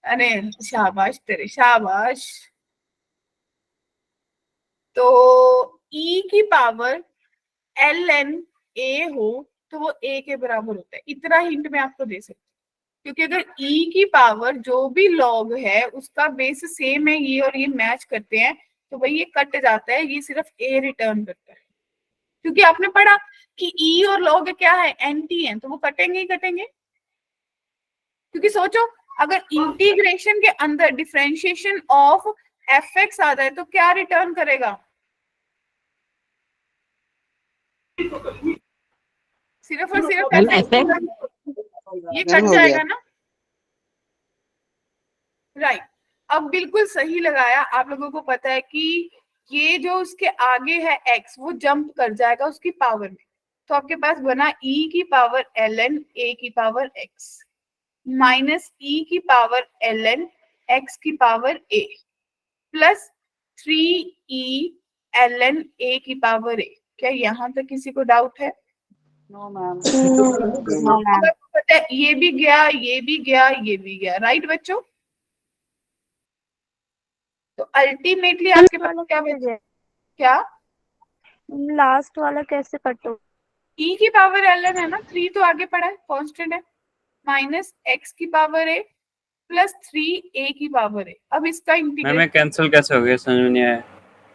Speaker 1: अरे
Speaker 4: लेंगे।
Speaker 1: शाबाश तेरे, शाबाश। तो e की पावर ln a हो तो वो a के बराबर होता है, इतना हिंट मैं आपको दे सकती हूँ, क्योंकि अगर e की पावर जो भी log है उसका बेस सेम है, ये और ये मैच करते हैं, तो भाई ये कट जाता है, ये सिर्फ a रिटर्न करता है, क्योंकि आपने पढ़ा कि e और log क्या है, एंटी है, तो वो कटेंगे ही कटेंगे। क्योंकि सोचो अगर इंटीग्रेशन के अंदर डिफरेंशिएशन ऑफ fx आ जाए तो क्या रिटर्न करेगा, सिर्फ और सिर्फ
Speaker 4: मैम
Speaker 1: fx, ये कट
Speaker 3: हो
Speaker 1: जाएगा
Speaker 3: गया।
Speaker 1: ना, राइट। अब बिल्कुल सही लगाया, आप लोगों को पता है कि ये जो उसके आगे है x वो जंप कर जाएगा उसकी पावर में, तो आपके पास बना e की पावर ln a की पावर x माइनस e की पावर ln x की power a plus 3e ln a की पावर a। क्या यहाँ तक किसी को डाउट है?
Speaker 3: No ma'am.
Speaker 1: अब आपको पता है ये भी गया, ये भी गया, ये भी गया, राइट बच्चों? तो अल्टीमेटली आपके पास क्या बचा? क्या
Speaker 2: लास्ट वाला कैसे कटो?
Speaker 1: e की पावर ln है ना, 3 तो आगे पड़ा है, कांस्टेंट है, माइनस x की पावर a प्लस 3a की पावर a। अब इसका
Speaker 8: मैम
Speaker 1: इंटीग्रेशन
Speaker 8: ये कैंसिल कैसे हो गया, समझ में नहीं आया।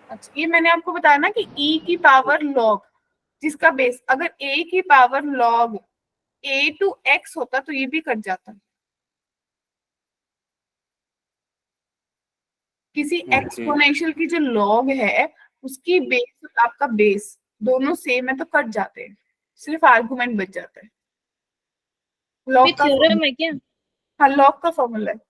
Speaker 1: अच्छा, ये मैंने आपको बताया ना कि e की पावर log जिसका बेस अगर a की power log a to x होता तो ये भी कट जाता, किसी एक्सपोनेंशियल की जो log है उसकी बेस आपका बेस दोनों सेम है तो कट जाते हैं, सिर्फ आर्गुमेंट बच जाता है। log का
Speaker 4: थ्योरम है क्या?
Speaker 1: हाँ log का फॉर्मूला है।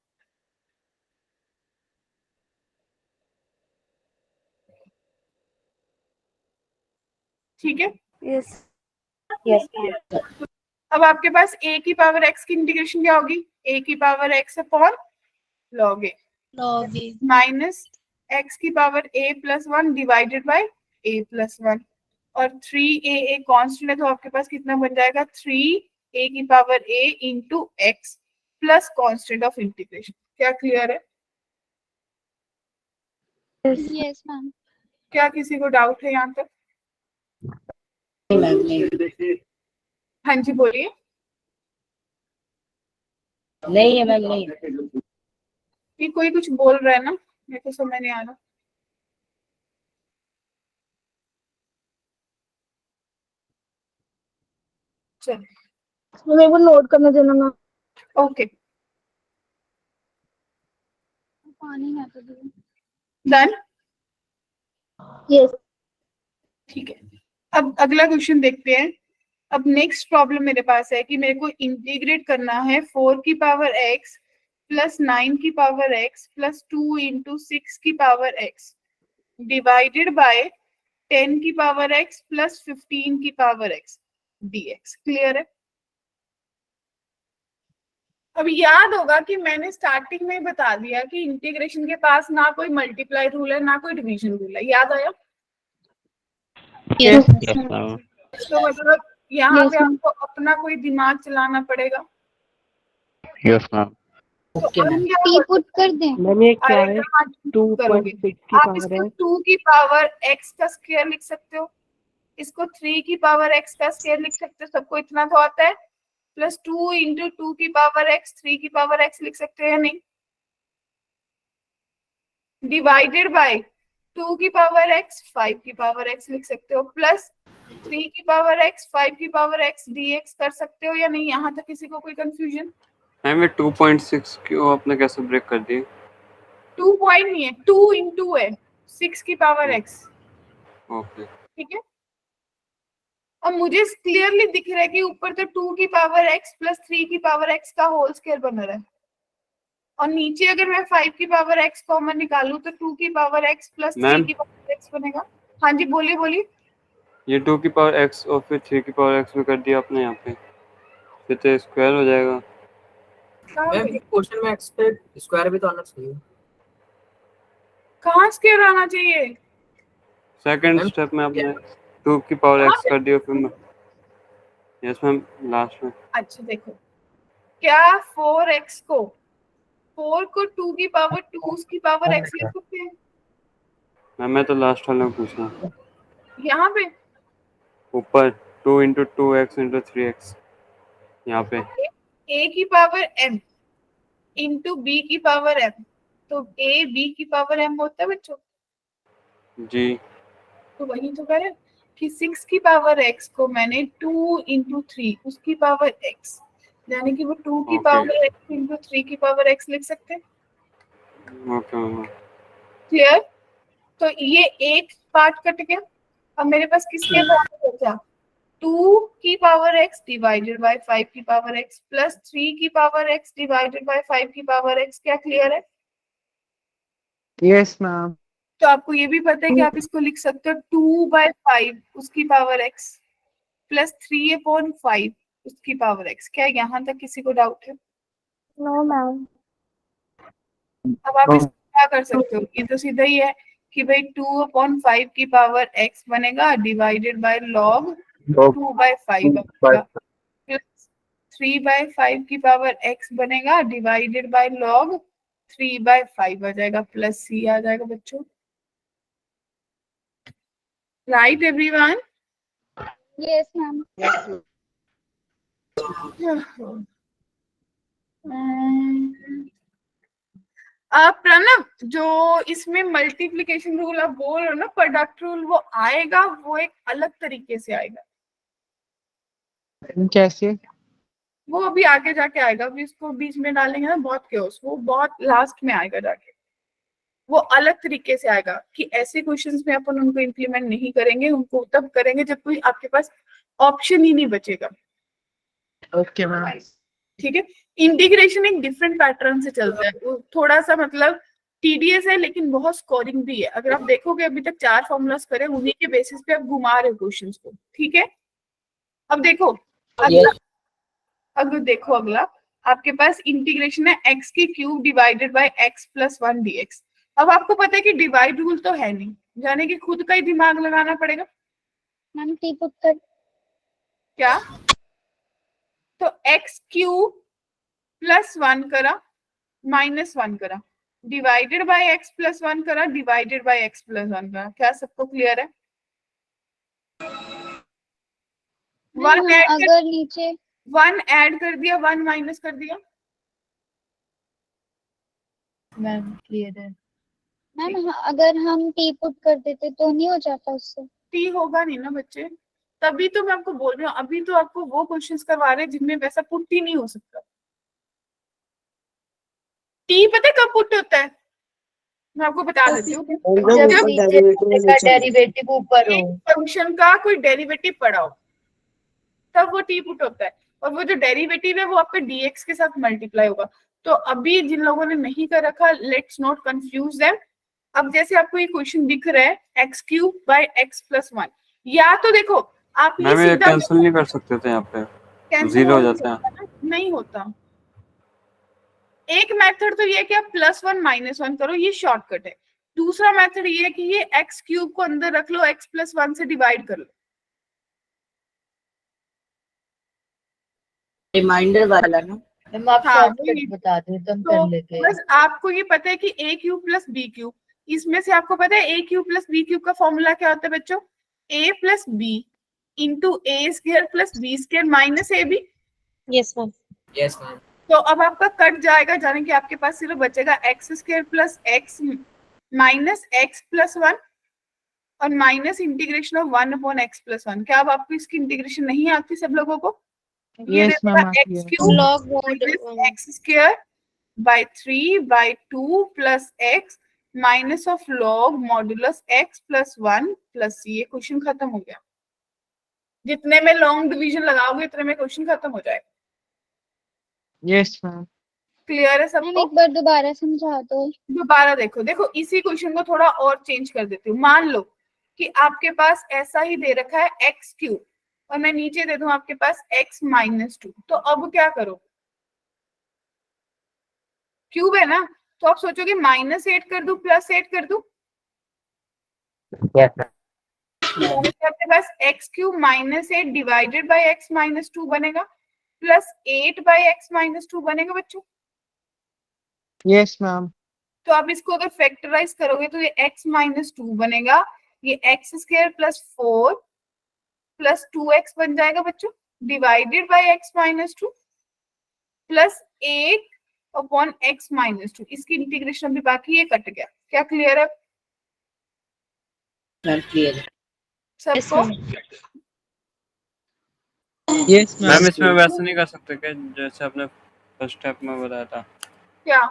Speaker 1: ठीक है,
Speaker 2: यस
Speaker 4: यस।
Speaker 1: अब आपके पास a की पावर x की इंटीग्रेशन क्या होगी, a की power x upon log a
Speaker 4: log A
Speaker 1: minus x की power a plus 1 divided by a plus 1 और 3a कांस्टेंट है तो आपके पास कितना बन जाएगा, 3a की power a into x plus constant of integration. क्या क्लियर है?
Speaker 7: Yes ma'am.
Speaker 1: क्या किसी को डाउट है यहाँ तक?
Speaker 4: नहीं मैम नहीं।
Speaker 1: हाँ जी बोलिए।
Speaker 4: नहीं है मैम नहीं।
Speaker 1: कि कोई कुछ बोल रहा है ना, मेरे को समझ नहीं आ रहा। चलिए
Speaker 2: मेरे को नोट करने देना ना।
Speaker 1: ओके
Speaker 7: पानी है तो
Speaker 1: डन।
Speaker 2: यस
Speaker 1: ठीक है, अब अगला क्वेश्चन देखते हैं। अब नेक्स्ट प्रॉब्लम मेरे पास है कि मेरे को इंटीग्रेट करना है 4 की पावर x प्लस 9 की पावर x प्लस 2 इंटू 6 की पावर x डिवाइडेड बाय 10 की पावर x प्लस 15 की पावर x dx। क्लियर है? अब याद होगा कि मैंने स्टार्टिंग में ही बता दिया कि इंटीग्रेशन के पास ना कोई मल्टीप्लाई रूल है ना कोई डिवीजन रूल है, याद आया?
Speaker 7: यस
Speaker 1: तो मतलब यहाँ
Speaker 7: Yes,
Speaker 1: पे
Speaker 7: ma'am.
Speaker 1: आपको अपना कोई दिमाग चलाना पड़ेगा।
Speaker 8: Yes ma'am.
Speaker 1: तो
Speaker 4: ओके
Speaker 1: अब
Speaker 4: मैम।
Speaker 1: क्या
Speaker 7: टी पुट कर दें?
Speaker 3: मैम ये क्या है?
Speaker 1: आएगा, करोगे
Speaker 3: 2.6 की
Speaker 1: आप
Speaker 3: पावर
Speaker 1: इसको
Speaker 3: है।
Speaker 1: 2 की पावर x का स्क्वायर लिख सकते हो, इसको 3 की पावर x का स्क्वायर लिख सकते हो, सबको इतना तो आता है, प्लस 2 इंटू 2 की पावर x 3 की पावर x लिख सकते हो या नहीं, डिवाइडेड बाय 2 की पावर x 5 की पावर x लिख सकते हो, प्लस 3 की पावर x 5 की पावर x dx कर सकते हो या नहीं। यहाँ तक किसी को कोई कंफ्यूजन?
Speaker 8: मैम ये 2.6 क्यों आपने कैसे ब्रेक कर दी?
Speaker 1: 2 पॉइंट नहीं है, 2 इंटू है 6 की पावर x,
Speaker 8: ओके
Speaker 1: ठीक है। अब मुझे क्लियरली दिख रहा है कि ऊपर तो 2 की पावर x प्लस 3 की पावर x का होल स्क्वायर बन रहा है, और नीचे अगर मैं 5 की पावर x कॉमन निकालूं तो 2 की पावर x प्लस 3
Speaker 8: मैम?
Speaker 1: की पावर x बनेगा। हाँ जी बोलिए बोलिए।
Speaker 8: ये 2 की पावर x और फिर 3 की पावर x में कर दिया आपने यहाँ पे, फिर तो स्क्वायर हो जाएगा।
Speaker 1: कहाँ
Speaker 4: मैम
Speaker 1: पे?
Speaker 4: क्वेश्चन में x पे स्क्वायर भी तो आना चाहिए।
Speaker 1: कहाँ स्क्वायर आना चाहिए?
Speaker 8: सेकंड
Speaker 4: मैम,
Speaker 8: स्टेप में आपने 2 की पावर
Speaker 1: कहाँ
Speaker 8: x
Speaker 1: पे?
Speaker 8: कर दिया फिर। यस मैम लास्ट में।
Speaker 1: अच्छा देखो, क्या 4x को 4 को 2 की पावर 2 उसकी पावर x लिख सकते हैं
Speaker 8: मैम मैं तो लास्ट वाले में पूछ रहा हूँ।
Speaker 1: यहाँ पे?
Speaker 8: ऊपर 2 इंटू 2x इंटू 3x यहाँ पे।
Speaker 1: a की पावर m इंटू b की पावर m, तो a b की पावर m होता है बच्चों,
Speaker 8: जी
Speaker 1: तो वही तो कह रहे हैं कि 6 की पावर x को मैंने 2 इंटू 3 उसकी पावर x, यानी कि वो 2 की
Speaker 8: ओके
Speaker 1: पावर x इंटू 3 की पावर x लिख सकते हैं।
Speaker 8: Okay ma'am.
Speaker 1: क्लियर? तो ये एक पार्ट कट गया, अब मेरे पास किसके बराबर बचा? 2 की पावर x डिवाइडेड बाय 5 की पावर x प्लस 3 की पावर x डिवाइडेड बाय 5 की पावर x। क्या क्लियर है?
Speaker 3: Yes ma'am.
Speaker 1: तो आपको ये भी पता है कि आप इसको लिख सकते हो 2/5 उसकी पावर x प्लस 3/5 उसकी पावर x। क्या यहाँ तक किसी को डाउट है?
Speaker 2: No ma'am.
Speaker 1: अब आप इसको क्या कर सकते हो, ये तो सीधा ही है कि भाई 2/5 की पावर x बनेगा डिवाइडेड बाय लॉग 2/5 प्लस 3/5 की पावर x बनेगा डिवाइडेड बाय लॉग 3/5 आ जाएगा, प्लस c आ जाएगा बच्चों। Right everyone?
Speaker 7: Yes ma'am.
Speaker 1: Pranav, जो इसमें मल्टीप्लिकेशन रूल आप बोल रहे हो ना, प्रोडक्ट रूल, वो आएगा, वो एक अलग तरीके से आएगा।
Speaker 3: कैसे?
Speaker 1: वो अभी आगे जाके आएगा, अभी इसको बीच में डालेंगे ना बहुत केओस, वो बहुत लास्ट में आएगा जाके, वो अलग तरीके से आएगा कि ऐसे क्वेश्चंस में अपन उनको इम्प्लीमेंट नहीं करेंगे, उनको तब करेंगे जब कोई आपके पास ऑप्शन ही नहीं बचेगा।
Speaker 3: Okay ma'am.
Speaker 1: ठीक है, इंटीग्रेशन एक डिफरेंट पैटर्न से चलता है, वो थोड़ा सा मतलब टीडीएस है लेकिन बहुत स्कोरिंग भी है। अगर आप देखोगे अभी तक 4 फॉर्मूलास करे, उन्हीं के बेसिस पे आप घुमा रहे हो क्वेश्चंस को। ठीक है, अब देखो अगला, अगर देखो अगला आपके पास इंटीग्रेशन है x की cube divided by x plus 1 dx। अब आपको पता है कि डिवाइड रूल तो है नहीं, यानी कि खुद का ही दिमाग लगाना पड़ेगा।
Speaker 7: मैम टी पुट कर.
Speaker 1: क्या? तो x क्यूब प्लस 1 करा माइनस 1 करा डिवाइडेड बाय x प्लस 1 करा डिवाइडेड बाय x प्लस 1 करा। क्या सबको क्लियर है?
Speaker 7: मैम अगर नीचे
Speaker 1: 1 ऐड कर दिया, 1 माइनस कर दिया।
Speaker 6: मैम क्लियर है।
Speaker 7: मैम अगर हम टी पुट कर देते तो नहीं हो जाता उससे?
Speaker 1: टी होगा नहीं ना बच्चे, तभी तो मैं आपको बोल रही हूँ, अभी तो आपको वो क्वेश्चंस करवा रहे हैं जिनमें वैसा पुट ही नहीं हो सकता। टी पता है कब पुट होता है? मैं आपको बता देती हूँ,
Speaker 6: जब नीचे का डेरिवेटिव ऊपर हो,
Speaker 1: फंक्शन का कोई डेरिवेटिव पड़ा हो तब वो टी पुट होता है, और वो जो डेरिवेटिव है वो आपका dx के साथ मल्टीप्लाई होगा। तो अभी जिन लोगों ने नहीं कर रखा, लेट्स नॉट कंफ्यूज देम। अब जैसे आपको ये क्वेश्चन दिख रहा है x cube by x plus 1, या तो देखो आप ये
Speaker 8: मैम ये
Speaker 1: सीधा
Speaker 8: कैंसिल नहीं कर सकते थे यहाँ पे,
Speaker 1: कैंसिल
Speaker 8: जीरो हो जाता है।
Speaker 1: नहीं होता, एक मेथड तो ये है कि आप +1 -1 करो, ये शॉर्टकट है। दूसरा मेथड ये है कि ये x क्यूब को अंदर रख लो, x +1 से डिवाइड कर लो।
Speaker 4: रिमाइंडर वाला ना।
Speaker 6: मैम आप
Speaker 1: हाँ,
Speaker 6: शॉर्टकट
Speaker 1: वही।
Speaker 6: बता दो तो हम
Speaker 1: तो
Speaker 6: कर लेते हैं।
Speaker 1: बस आपको ये पता है कि a cube plus b cube, इसमें से आपको पता है a cube plus b cube का फॉर्मूला क्या होता है बच्चों? a plus b into a square plus b square minus ab।
Speaker 2: Yes ma'am.
Speaker 9: Yes ma'am.
Speaker 1: तो अब आपका कट जाएगा, जाने कि आपके पास सिर्फ बचेगा x square plus x minus x plus 1 और माइनस इंटीग्रेशन ऑफ 1/x+1। क्या अब आपको इसकी इंटीग्रेशन नहीं आती सब लोगों को? ये
Speaker 3: Yes,
Speaker 1: देगा
Speaker 3: ma'am, आती
Speaker 1: एक्स
Speaker 3: है।
Speaker 1: Cube
Speaker 2: log mod
Speaker 1: x square by 3/2 plus x minus of log modulus x plus 1 plus ये क्वेश्चन खत्म हो गया। जितने में लॉन्ग डिवीजन लगाओगे उतने में क्वेश्चन खत्म हो जाएगा।
Speaker 3: Yes, ma'am.
Speaker 1: क्लियर है
Speaker 7: मैम
Speaker 1: सबको?
Speaker 7: एक बार दोबारा समझा दो।
Speaker 1: दोबारा देखो, देखो इसी क्वेश्चन को थोड़ा और चेंज कर देती हूँ। मान लो कि आपके पास ऐसा ही दे रखा है एक्स क्यूब और मैं नीचे दे दूं आपके पास x -2, तो अब क्या करो? क्यूब है ना, तो आप सोचोगे -8 कर दूं +8 कर दूं? तो आपके पास x cube -8 divided by x -2 बनेगा प्लस 8/x -2 बनेगा बच्चों।
Speaker 3: Yes, ma'am.
Speaker 1: तो आप इसको अगर फैक्टराइज करोगे तो ये x -2 बनेगा, ये x square plus 4 plus 2x बन जाएगा बच्चों, divided by x -2 plus 8/x-2। इसकी इंटीग्रेशन भी बाकी, ये कट गया। क्या क्लियर है
Speaker 4: क्लियर है।
Speaker 1: सबको?
Speaker 3: Yes, ma'am.
Speaker 8: मैम इसमें वैसा नहीं कर सकते क्या जैसे आपने फर्स्ट स्टेप में बताया था?
Speaker 1: क्या?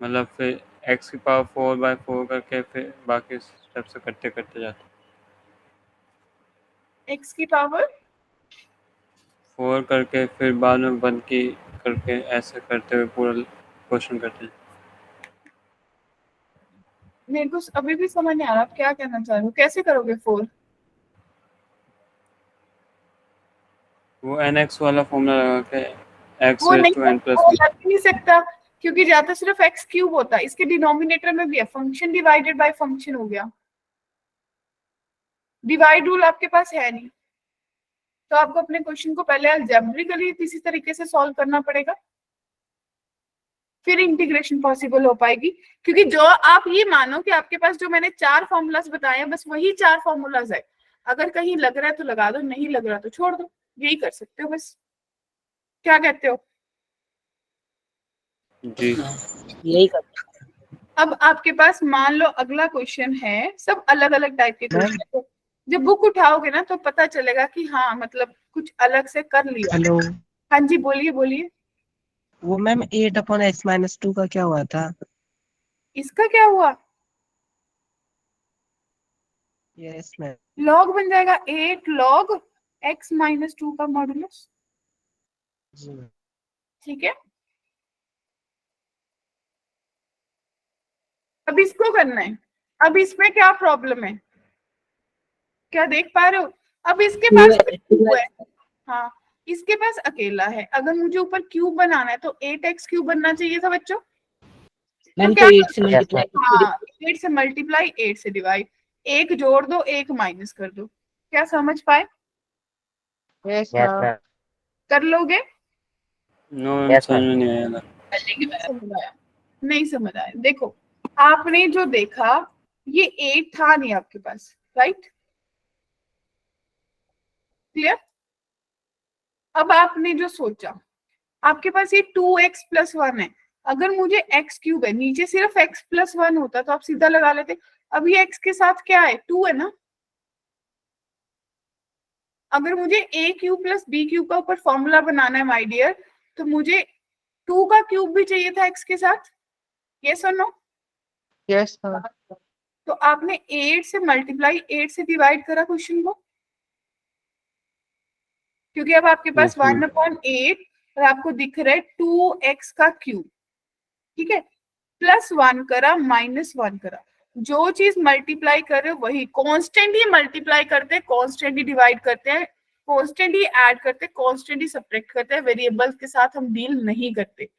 Speaker 8: मतलब फिर x की पावर 4/4 करके फिर बाकी स्टेप से करते करते जाते,
Speaker 1: x की पावर
Speaker 8: 4 करके फिर बाद में 1 की करके ऐसे करते हुए पूरा क्वेश्चन करते हैं।
Speaker 1: मेरे को अभी भी समझ नहीं आ रहा आप क्या कहना चाह रहे हो। कैसे करोगे 4?
Speaker 8: वो nx वाला फॉर्मूला लगा के x
Speaker 1: वो नहीं,
Speaker 8: raised to n plus
Speaker 1: वो
Speaker 8: 1।
Speaker 1: लग ही नहीं सकता क्योंकि जाता सिर्फ x क्यूब होता है। इसके डिनोमिनेटर में भी है, फंक्शन डिवाइडेड बाय फंक्शन हो गया। डिवाइड रूल आपके पास है नहीं, तो आपको अपने क्वेश्चन को पहले अलजेब्रिकली किसी तरीके से सॉल्व करना पड़ेगा, फिर इंटीग्रेशन पॉसिबल हो पाएगी। क्योंकि जो आप ये मानो कि आपके पास जो मैंने 4 फॉर्मूलाज बताए हैं, बस वही 4 फॉर्मूलाज है। अगर कहीं लग रहा है तो लगा दो, नहीं लग रहा तो छोड़ दो, यही कर सकते हो बस। क्या कहते हो?
Speaker 8: जी
Speaker 4: यही कर।
Speaker 1: अब आपके पास मान लो अगला क्वेश्चन है, सब अलग अलग टाइप के क्वेश्चन। जब बुक उठाओगे ना तो पता चलेगा कि हाँ मतलब कुछ अलग से कर लिया।
Speaker 10: हेलो,
Speaker 1: हाँ जी बोलिए बोलिए।
Speaker 10: वो मैम 8/x-2 का क्या हुआ था?
Speaker 1: इसका क्या हुआ?
Speaker 10: Yes ma'am.
Speaker 1: लॉग बन जाएगा 8 log x -2 का मॉडुलस।
Speaker 10: जी मैम।
Speaker 1: ठीक है, अब इसको करना है। अब इसमें क्या प्रॉब्लम है, क्या देख पा रहे हो? अब इसके पास क्यूब है, हाँ इसके पास अकेला है। अगर मुझे ऊपर क्यूब बनाना है तो 8x क्यूब बनना चाहिए था बच्चों।
Speaker 4: मैम
Speaker 1: क्या
Speaker 4: तो 8 से मल्टीप्लाई,
Speaker 1: हाँ 8 से मल्टीप्लाई 8 से डिवाइड, एक जोड़ दो एक माइनस कर दो। क्या समझ पाए?
Speaker 3: Yes, ma'am.
Speaker 1: कर लोगे?
Speaker 8: नो मैम समझ में नहीं आया।
Speaker 1: नहीं समझ आया। देखो आपने जो देखा ये 8 था नहीं आपके पास, राइट? क्लियर? अब आपने जो सोचा, आपके पास ये 2x + 1 है। अगर मुझे x क्यूब है, नीचे सिर्फ x + 1 होता तो आप सीधा लगा लेते। अब ये x के साथ क्या है, 2 है ना। अगर मुझे a क्यूब + b क्यूब का ऊपर फॉर्मूला बनाना है माय डियर, तो मुझे 2 का क्यूब भी चाहिए था x के साथ। यस और नो?
Speaker 3: Yes, ma'am.
Speaker 1: तो आपने 8 से मल्टीप्लाई 8 से डिवाइड करा क्वेश्चन को, क्योंकि अब आपके पास 1/8 और आपको दिख रहा है 2x का क्यूब। ठीक है, +1 करा -1 करा, जो चीज मल्टीप्लाई कर रहे हो वही कांस्टेंट ही मल्टीप्लाई करते हैं, कांस्टेंट ही डिवाइड करते हैं, कांस्टेंट ही ऐड करते हैं, कांस्टेंट ही सब्ट्रैक्ट करते हैं। वेरिएबल्स के साथ हम डील नहीं करते।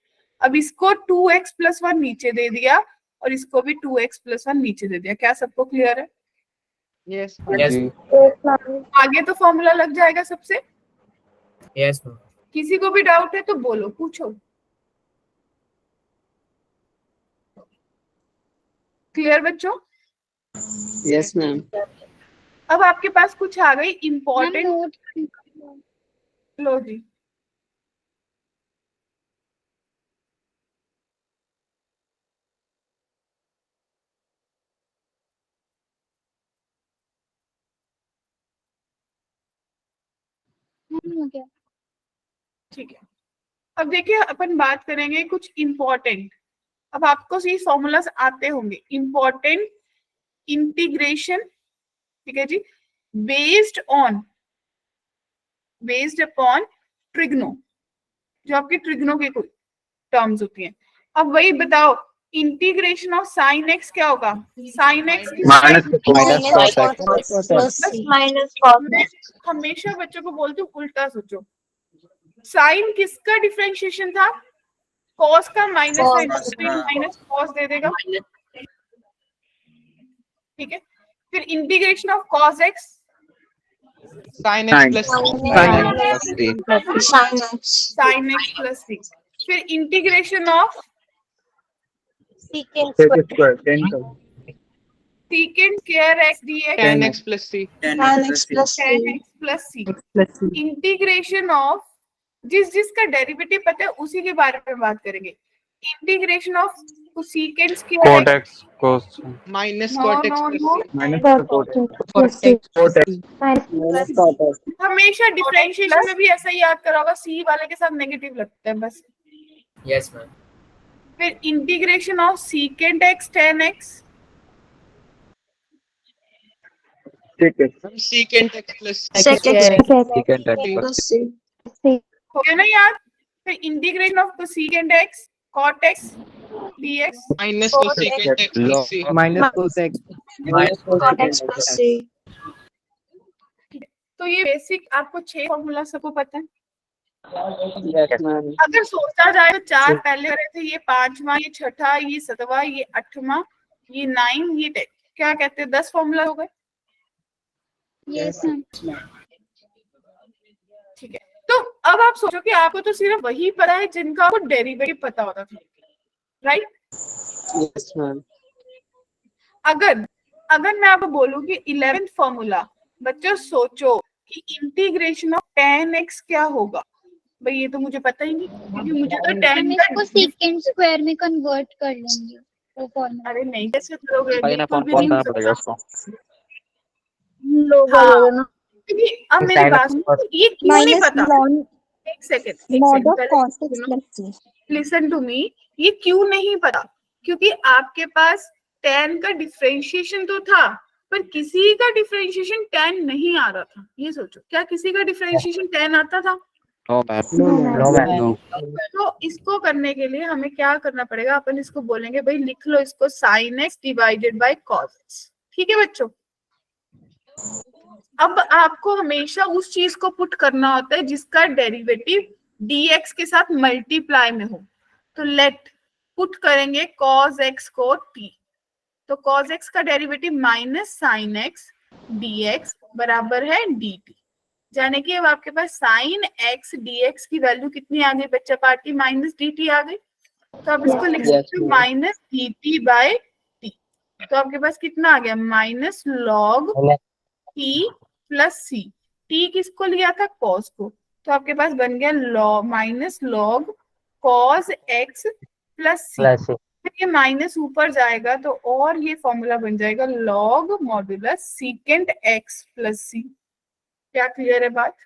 Speaker 1: अब इसको 2x + 1 नीचे दे दिया और इसको भी 2x + 1 नीचे दे दिया। क्या सबको क्लियर है?
Speaker 3: यस
Speaker 1: आगे तो फॉर्मूला लग जाएगा सबसे।
Speaker 9: यस
Speaker 1: किसी को भी डाउट है तो बोलो, पूछो। क्लियर बच्चों?
Speaker 9: Yes ma'am.
Speaker 1: अब आपके पास कुछ आ गई
Speaker 7: मैम
Speaker 1: इम्पोर्टेंट।
Speaker 7: नोट
Speaker 1: लो जी।
Speaker 7: हो गया।
Speaker 1: ठीक है, अब देखिए अपन बात करेंगे कुछ इम्पोर्टेंट। अब आपको ये फॉर्मूलाज आते होंगे इम्पोर्टेंट। इंटीग्रेशन, ठीक है जी, बेस्ड अपॉन ट्रिग्नो, जो आपकी ट्रिग्नो की कोई टर्म्स होती हैं। अब वही बताओ, इंटीग्रेशन ऑफ साइन एक्स क्या होगा? साइन एक्स हमेशा बच्चों को बोलती हूँ उल्टा सोचो। साइन किसका डिफरेंशिएशन था? कॉस का माइनस साइन, माइनस कॉस दे देगा, ठीक है। फिर integration of cos x,
Speaker 3: sin x plus
Speaker 1: sine x plus c. फिर integration of
Speaker 2: secant
Speaker 1: square x d x,
Speaker 3: tan x plus c
Speaker 1: tan x plus c. Integration of जिसका derivative पता है उसी के बारे में बात करेंगे। Integration of cosecant square
Speaker 8: cot x cos
Speaker 3: minus
Speaker 1: No,
Speaker 3: cot x
Speaker 1: no,
Speaker 3: plus
Speaker 1: no.
Speaker 3: c
Speaker 1: हमेशा डिफरेंशिएशन में भी ऐसा ही याद करा होगा, सी वाले के साथ नेगेटिव लगता है बस।
Speaker 9: Yes ma'am.
Speaker 1: फिर integration of secant x tan x,
Speaker 3: secant x plus
Speaker 1: हो गया ना याद? फिर integration of cosecant x cot x dx,
Speaker 3: minus cosecant x plus c
Speaker 5: minus cosec
Speaker 1: तो ये बेसिक आपको 6 फॉर्मूला सबको पता है।
Speaker 9: Yes ma'am.
Speaker 1: अगर सोचा जाए तो 4 पहले रहे थे, ये 5वां, ये 6ठा, ये 7वां, ये 8वां, ये 9, ये 10। क्या कहते हैं, 10 फॉर्मूला हो गए।
Speaker 7: Yes ma'am.
Speaker 1: ठीक है, तो अब आप सोचो कि आपको तो सिर्फ वही पता है जिनका आपको डेरिवेटिव पता होता था, राइट?
Speaker 9: Yes ma'am.
Speaker 1: अगर मैं आपको बोलूं कि 11th फॉर्मूला, बच्चों सोचो कि इंटीग्रेशन ऑफ tan x क्या होगा। भाई ये तो मुझे पता ही नहीं, क्योंकि मुझे तो tan
Speaker 7: हम इसको सेकेंड स्क्वायर में कन्वर्ट कर लेंगे वो फॉर्मूला।
Speaker 1: अरे नहीं, कैसे करोगे?
Speaker 4: भाई ना
Speaker 1: बिल्कुल भी
Speaker 4: कौन
Speaker 1: नहीं
Speaker 4: करना
Speaker 1: हो
Speaker 4: पड़ेगा
Speaker 1: सकता।
Speaker 4: उसको
Speaker 1: हाँ, क्योंकि अब मेरी बात सुनो, ये क्यों नहीं पता? एक सेकेंड, लिसन टू मी। ये क्यों नहीं पता? क्योंकि आपके पास tan का डिफरेंशिएशन तो था, पर किसी का डिफरेंशिएशन tan नहीं आ रहा था। ये सोचो, क्या किसी का डिफरेंशिएशन tan आता था?
Speaker 4: No ma'am.
Speaker 1: तो इसको करने के लिए हमें क्या करना पड़ेगा? अपन इसको बोलेंगे, भाई लिख लो इसको sin x divided by cos x। ठीक है बच्चों? अब आपको हमेशा उस चीज को पुट करना होता है जिसका डेरिवेटिव dx के साथ मल्टीप्लाई में हो। तो लेट पुट करेंगे cos x को t, तो cos x का derivative minus sin x dx बराबर है dt। जाने कि अब आपके पास sin x dx की वैल्यू कितनी आ गई बच्चा पार्टी? माइनस dt आ गई। तो आप इसको लिख सकते हो माइनस dt बाय t। तो आपके पास कितना आ गया? माइनस log t प्लस सी। t किसको लिया था? cos को। तो आपके पास बन गया log minus log cos x plus c. ये माइनस ऊपर जाएगा तो और ये फॉर्मूला बन जाएगा log modulus secant x plus c. क्या क्लियर है बात?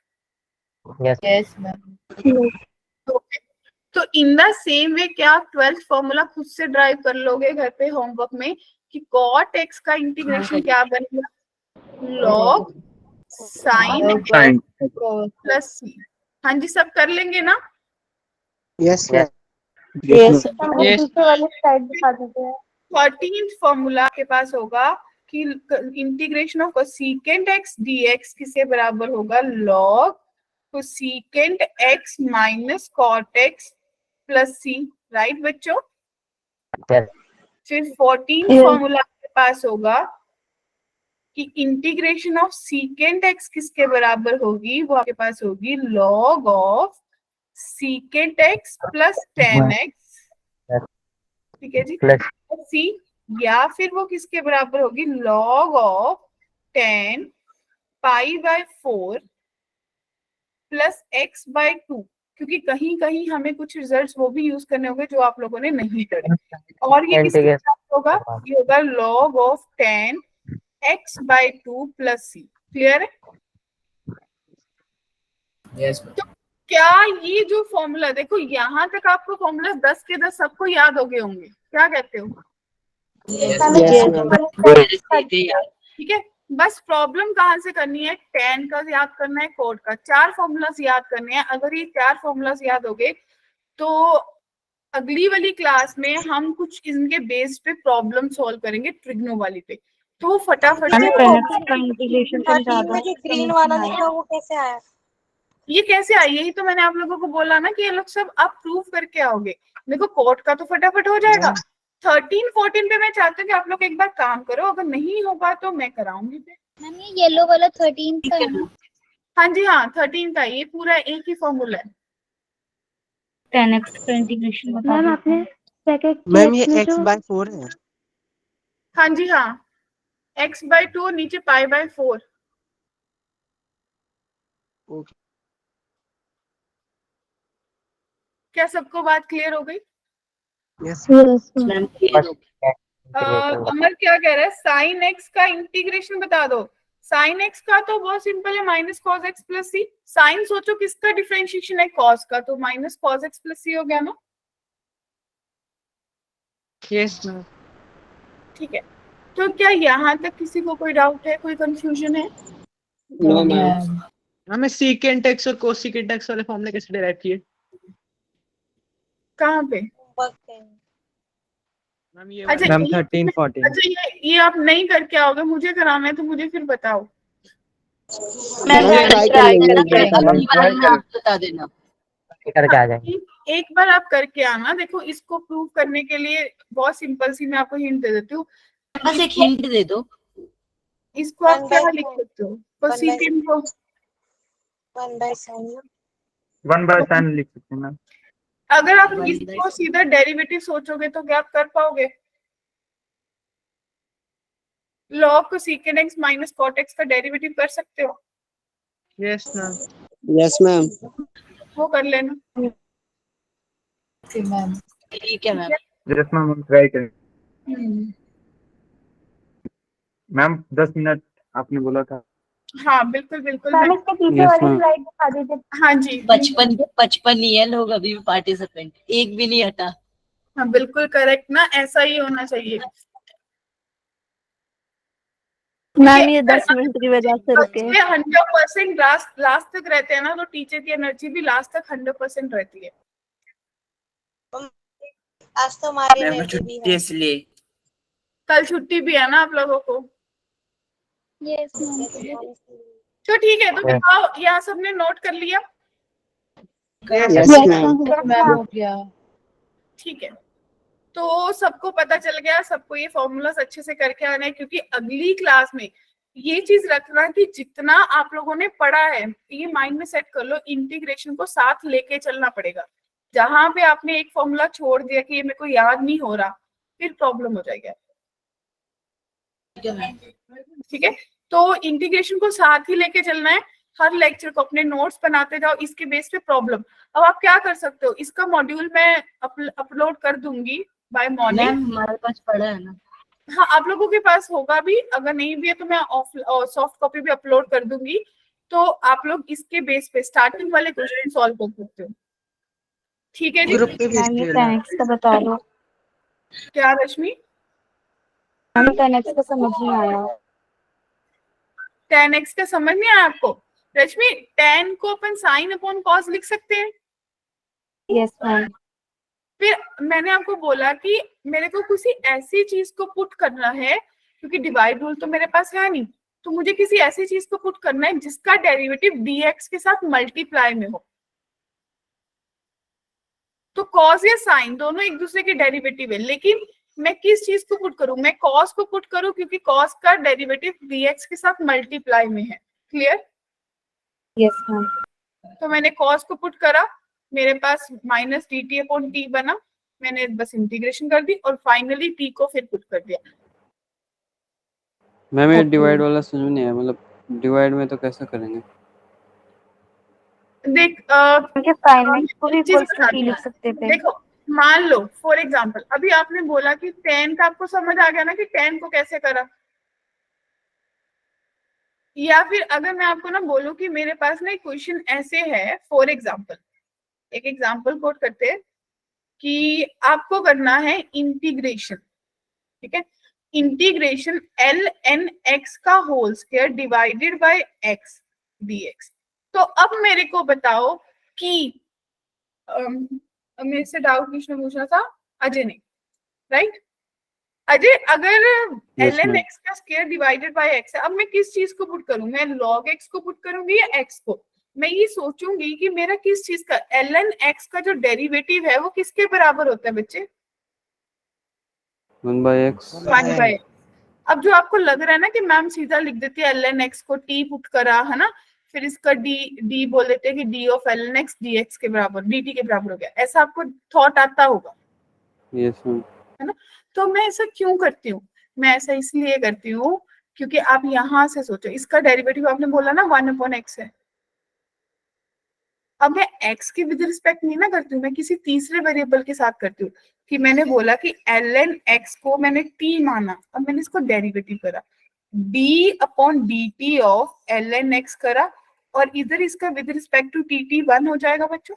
Speaker 6: Yes ma'am.
Speaker 1: तो इन द सेम वे क्या आप 12th फॉर्मूला खुद से ड्राइव कर लोगे घर पे होमवर्क में कि cot x का इंटीग्रेशन क्या बनेगा? log sin x प्लस सी। हाँ जी, सब कर लेंगे ना?
Speaker 3: yes
Speaker 1: 14th फॉर्मूला के पास होगा कि integration of cosecant x dx किसके बराबर होगा? log कोसेकेंट x minus cot x plus c. Right बच्चों?
Speaker 5: Yes.
Speaker 1: फिर 14
Speaker 2: Yes.
Speaker 1: फॉर्मूला आपके पास होगा कि इंटीग्रेशन ऑफ सीकेंट एक्स किसके बराबर होगी, वो आपके पास होगी log of secant x plus ten x, ठीक है जी,
Speaker 5: Plus
Speaker 1: सी, या फिर वो किसके बराबर होगी log of 10 pi by 4 plus x by 2, क्योंकि कहीं कहीं हमें कुछ रिजल्ट्स वो भी यूज करने होंगे जो आप लोगों ने नहीं करे। और ये किसके
Speaker 5: Integration.
Speaker 1: बराबर होगा, ये होगा log of 10 x by 2 plus c. Clear है?
Speaker 9: Yes, ma'am.
Speaker 1: क्या ये जो फॉर्मूला, देखो यहाँ तक आपको फॉर्मूला 10 के 10 सबको याद हो गए होंगे, क्या कहते हो?
Speaker 9: Yes,
Speaker 2: Yes,
Speaker 9: ma'am.
Speaker 1: ठीक है, बस प्रॉब्लम कहाँ से करनी है, tan का याद करना है, कोड का, 4 फॉर्मूलाज याद करने हैं। अगर ये 4 फॉर्मूलाज याद हो गए तो अगली वाली क्लास में हम कुछ इनके बेस पे प्रॉब्लम सॉल्व करेंगे ट्रिग्नो वाली पे, तो फटाफट से
Speaker 2: ग्रीन वाला दिखा वो कैसे आया?
Speaker 1: ये कैसे आई, यही तो मैंने आप लोगों को बोला ना कि ये लोग सब आप प्रूव करके आओगे। देखो कोड का तो फटाफट हो जाएगा। 13-14 पे मैं चाहती हूँ कि आप लोग एक बार काम करो, अगर नहीं होगा तो मैं कराऊंगी फिर।
Speaker 7: मैम ये येलो वाला 13 का है ना?
Speaker 1: हाँ जी हाँ, 13 का, ये पूरा एक ही फॉर्मूला है।
Speaker 2: 10x का इंटीग्रेशन बता मैम आपने
Speaker 10: मैम ये x/4 है।
Speaker 1: हाँ जी हाँ, x/2 नीचे π/4।
Speaker 10: ओके।
Speaker 1: क्या सबको बात क्लियर हो गई?
Speaker 10: यस
Speaker 4: मैम
Speaker 1: अमर क्या कह रहा है, साइन एक्स का इंटीग्रेशन बता दो। साइन एक्स का तो बहुत सिंपल है, माइनस कॉस एक्स प्लस सी। साइन सोचो किसका डिफरेंशिएशन है, कॉस का, तो माइनस कॉस एक्स प्लस सी हो गया ना।
Speaker 3: Yes ma'am.
Speaker 1: ठीक है, तो क्या यहाँ तक किसी को कोई डाउट है, कोई कंफ्यूजन है?
Speaker 9: No, ma'am.
Speaker 3: हमें सीकेंट एक्स और कोसेकेंट एक्स वाले फॉर्मूले कैसे डिराइव किए?
Speaker 1: कहाँ पे?
Speaker 3: मैम ये
Speaker 1: अच्छा,
Speaker 5: मैम
Speaker 1: ये-
Speaker 5: 13-14
Speaker 1: अच्छा ये आप नहीं करके आओगे, मुझे कराना है, तो मुझे फिर बताओ।
Speaker 2: मैं
Speaker 9: ट्राई कर लेंगे।
Speaker 4: आप बता देना।
Speaker 5: करके आ जाएंगे।
Speaker 1: एक बार आप करके आना। देखो इसको प्रूव करने के लिए बहुत सिंपल सी मैं आपको हिंट दे देती हूँ।
Speaker 4: बस एक हिंट दे दो।
Speaker 1: इसको आप क्या लिख सकते हो, कोसेकेंट को
Speaker 5: 1/sin लिख सकते हैं मैम।
Speaker 1: अगर आप इसको सीधा डेरिवेटिव सोचोगे तो क्या आप कर पाओगे? Log cosecant x minus cot x का डेरिवेटिव कर सकते हो?
Speaker 3: Yes ma'am.
Speaker 9: Yes, ma'am.
Speaker 1: वो कर लेना।
Speaker 6: मैम
Speaker 4: ठीक है मैम।
Speaker 5: यस मैम, हम ट्राई करें।
Speaker 1: हम्म,
Speaker 5: मैम 10 मिनट आपने बोला था।
Speaker 1: हाँ बिल्कुल बिल्कुल।
Speaker 2: मैम इसके पीछे
Speaker 5: Yes,
Speaker 2: वाली
Speaker 5: ma'am.
Speaker 2: स्लाइड दिखा दीजिए।
Speaker 1: हाँ जी
Speaker 4: 55 ही है लोग अभी भी पार्टिसिपेंट, एक भी नहीं हटा।
Speaker 1: हाँ बिल्कुल करेक्ट ना, ऐसा ही होना चाहिए।
Speaker 2: मैम ये 10 मिनट की वजह से रुके।
Speaker 1: 100% लास्ट तक रहते हैं ना, तो टीचर की एनर्जी भी लास्ट तक 100% रहती है।
Speaker 2: आज तो हमारी
Speaker 9: मैम छुट्टी इसलिए।
Speaker 1: कल छुट्टी भी है ना आप लोगों को?
Speaker 7: Yes ma'am.
Speaker 1: तो ठीक है, तो बताओ यहाँ सबने नोट कर लिया?
Speaker 9: Yes, ma'am.
Speaker 6: मैम हो गया।
Speaker 1: ठीक है, तो सबको पता चल गया, सबको ये फॉर्मूलास अच्छे से करके आना है, क्योंकि अगली क्लास में ये चीज रखना कि जितना आप लोगों ने पढ़ा है ये माइंड में सेट कर लो, इंटीग्रेशन को साथ लेके चलना पड़ेगा। जहां पे आपने एक फॉर्मूला छोड़ दिया कि ये मेरे को याद नहीं हो रहा, फिर प्रॉब्लम हो जाएगा। ठीक है, तो इंटीग्रेशन को साथ ही लेके चलना है। हर लेक्चर को अपने नोट्स बनाते जाओ, इसके बेस पे प्रॉब्लम। अब आप क्या कर सकते हो, इसका मॉड्यूल मैं अपलोड कर दूंगी बाय मॉर्निंग।
Speaker 4: मैम हमारे पास पड़ा है ना।
Speaker 1: हाँ आप लोगों के पास होगा भी, अगर नहीं भी है तो मैं सॉफ्ट कॉपी भी अपलोड कर दूंगी, तो आप लोग इसके बेस पे स्टार्टिंग वाले क्वेश्चन सॉल्व कर सकते हो। ठीक है जी।
Speaker 10: ग्रुप पे भेज
Speaker 2: मैम ये
Speaker 10: दिया।
Speaker 2: 10x का बता दो।
Speaker 1: क्या रश्मि?
Speaker 2: मैम 10x का समझ नहीं आया।
Speaker 1: 10x का समझ नहीं आया आपको? रश्मि 10 को अपन साइन अपॉन कॉस लिख सकते हैं।
Speaker 2: Yes ma'am.
Speaker 1: फिर मैंने आपको बोला कि मेरे को किसी ऐसी चीज को पुट करना है, क्योंकि डिवाइड रूल तो मेरे पास है नहीं, तो मुझे किसी ऐसी चीज को पुट करना है जिसका डेरिवेटिव dx के साथ मल्टीप्लाई में हो। तो कॉस या साइन दोनों एक दूसरे के डेरिवेटिव है, लेकिन मैं किस चीज को पुट करूं, मैं कॉस को पुट करूं क्योंकि कॉस का डेरिवेटिव dx के साथ मल्टीप्लाई में है। क्लियर?
Speaker 2: Yes ma'am.
Speaker 1: तो मैंने कॉस को पुट करा, मेरे पास माइनस dt अपॉन t बना, मैंने बस इंटीग्रेशन कर दी और फाइनली t को फिर पुट कर दिया।
Speaker 8: मैम ये डिवाइड वाला समझ नहीं आया, मतलब डिवाइड में तो कैसे करेंगे?
Speaker 1: देख
Speaker 2: फाइनेंस को भी
Speaker 1: एक चीज
Speaker 2: इक्वल टू
Speaker 1: बताती
Speaker 2: t
Speaker 1: हूँ।
Speaker 2: लिख सकते थे।
Speaker 1: देखो मान लो फॉर एग्जांपल अभी आपने बोला कि tan का आपको समझ आ गया ना कि tan को कैसे करा, या फिर अगर मैं आपको ना बोलूं कि मेरे पास ना एक क्वेश्चन ऐसे है, फॉर एग्जांपल एक एग्जांपल कोट करते हैं कि आपको करना है इंटीग्रेशन, ठीक है, इंटीग्रेशन ln x का whole square divided by x dx। तो अब मेरे को बताओ कि मेरे से डाउट किसने पूछा था? अजय ने, राइट? अजय अगर
Speaker 8: Yes,
Speaker 1: ln
Speaker 8: ma'am.
Speaker 1: x का स्क्वायर डिवाइडेड बाय x है, अब मैं किस चीज को पुट करूं, मैं log x को पुट करूंगी या x को? मैं ये सोचूंगी कि मेरा किस चीज का ln x का जो डेरिवेटिव है वो किसके बराबर होता है बच्चे?
Speaker 8: 1/x।
Speaker 1: 1/x। अब जो आपको लग रहा है ना कि मैम सीधा लिख देती है ln x को t पुट करा है ना, फिर इसका d बोल देते हैं कि d of ln x dx के बराबर dt के बराबर हो गया, ऐसा आपको थॉट आता होगा,
Speaker 8: यस मैम।
Speaker 1: है ना? तो मैं ऐसा क्यों करती हूँ? मैं ऐसा इसलिए करती हूँ क्योंकि आप यहाँ से सोचो, इसका डेरिवेटिव आपने बोला ना 1/x है। अब मैं x के विद रिस्पेक्ट नहीं ना करती हूँ, मैं किसी तीसरे वेरिएबल के साथ करती हूँ कि मैंने बोला कि ln x को मैंने t माना, अब मैंने इसको डेरिवेटिव करा d upon dt of ln x करा, और इधर इसका विद रिस्पेक्ट टू dt 1 हो जाएगा बच्चों।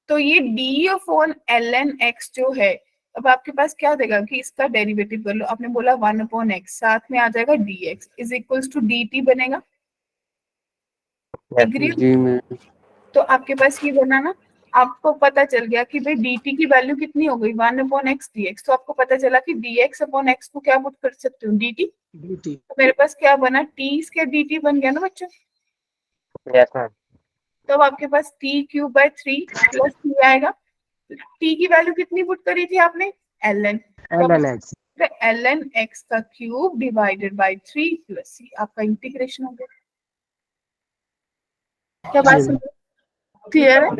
Speaker 1: तो ये d अपॉन ln x जो है, अब आपके पास क्या देगा कि इसका डेरिवेटिव कर लो, आपने बोला 1/x, साथ में आ जाएगा dx is equals to dt बनेगा। एग्री?
Speaker 8: जी मैम।
Speaker 1: तो आपके पास ये बना ना, आपको पता चल गया कि भाई dt की वैल्यू कितनी हो गई 1/x dx, तो आपको पता चला कि dx अपॉन x को क्या पुट कर सकते हो, dt। तो मेरे पास क्या बना, t इसके dt बन गया ना बच्चों।
Speaker 5: Yes ma'am.
Speaker 1: तो अब आपके पास t³/3 प्लस t आएगा, t की वैल्यू कितनी पुट करी थी आपने, ln, तो ln x का cube divided by 3 plus c, आपका इंटीग्रेशन हो गया। क्या बात समझ क्लियर है?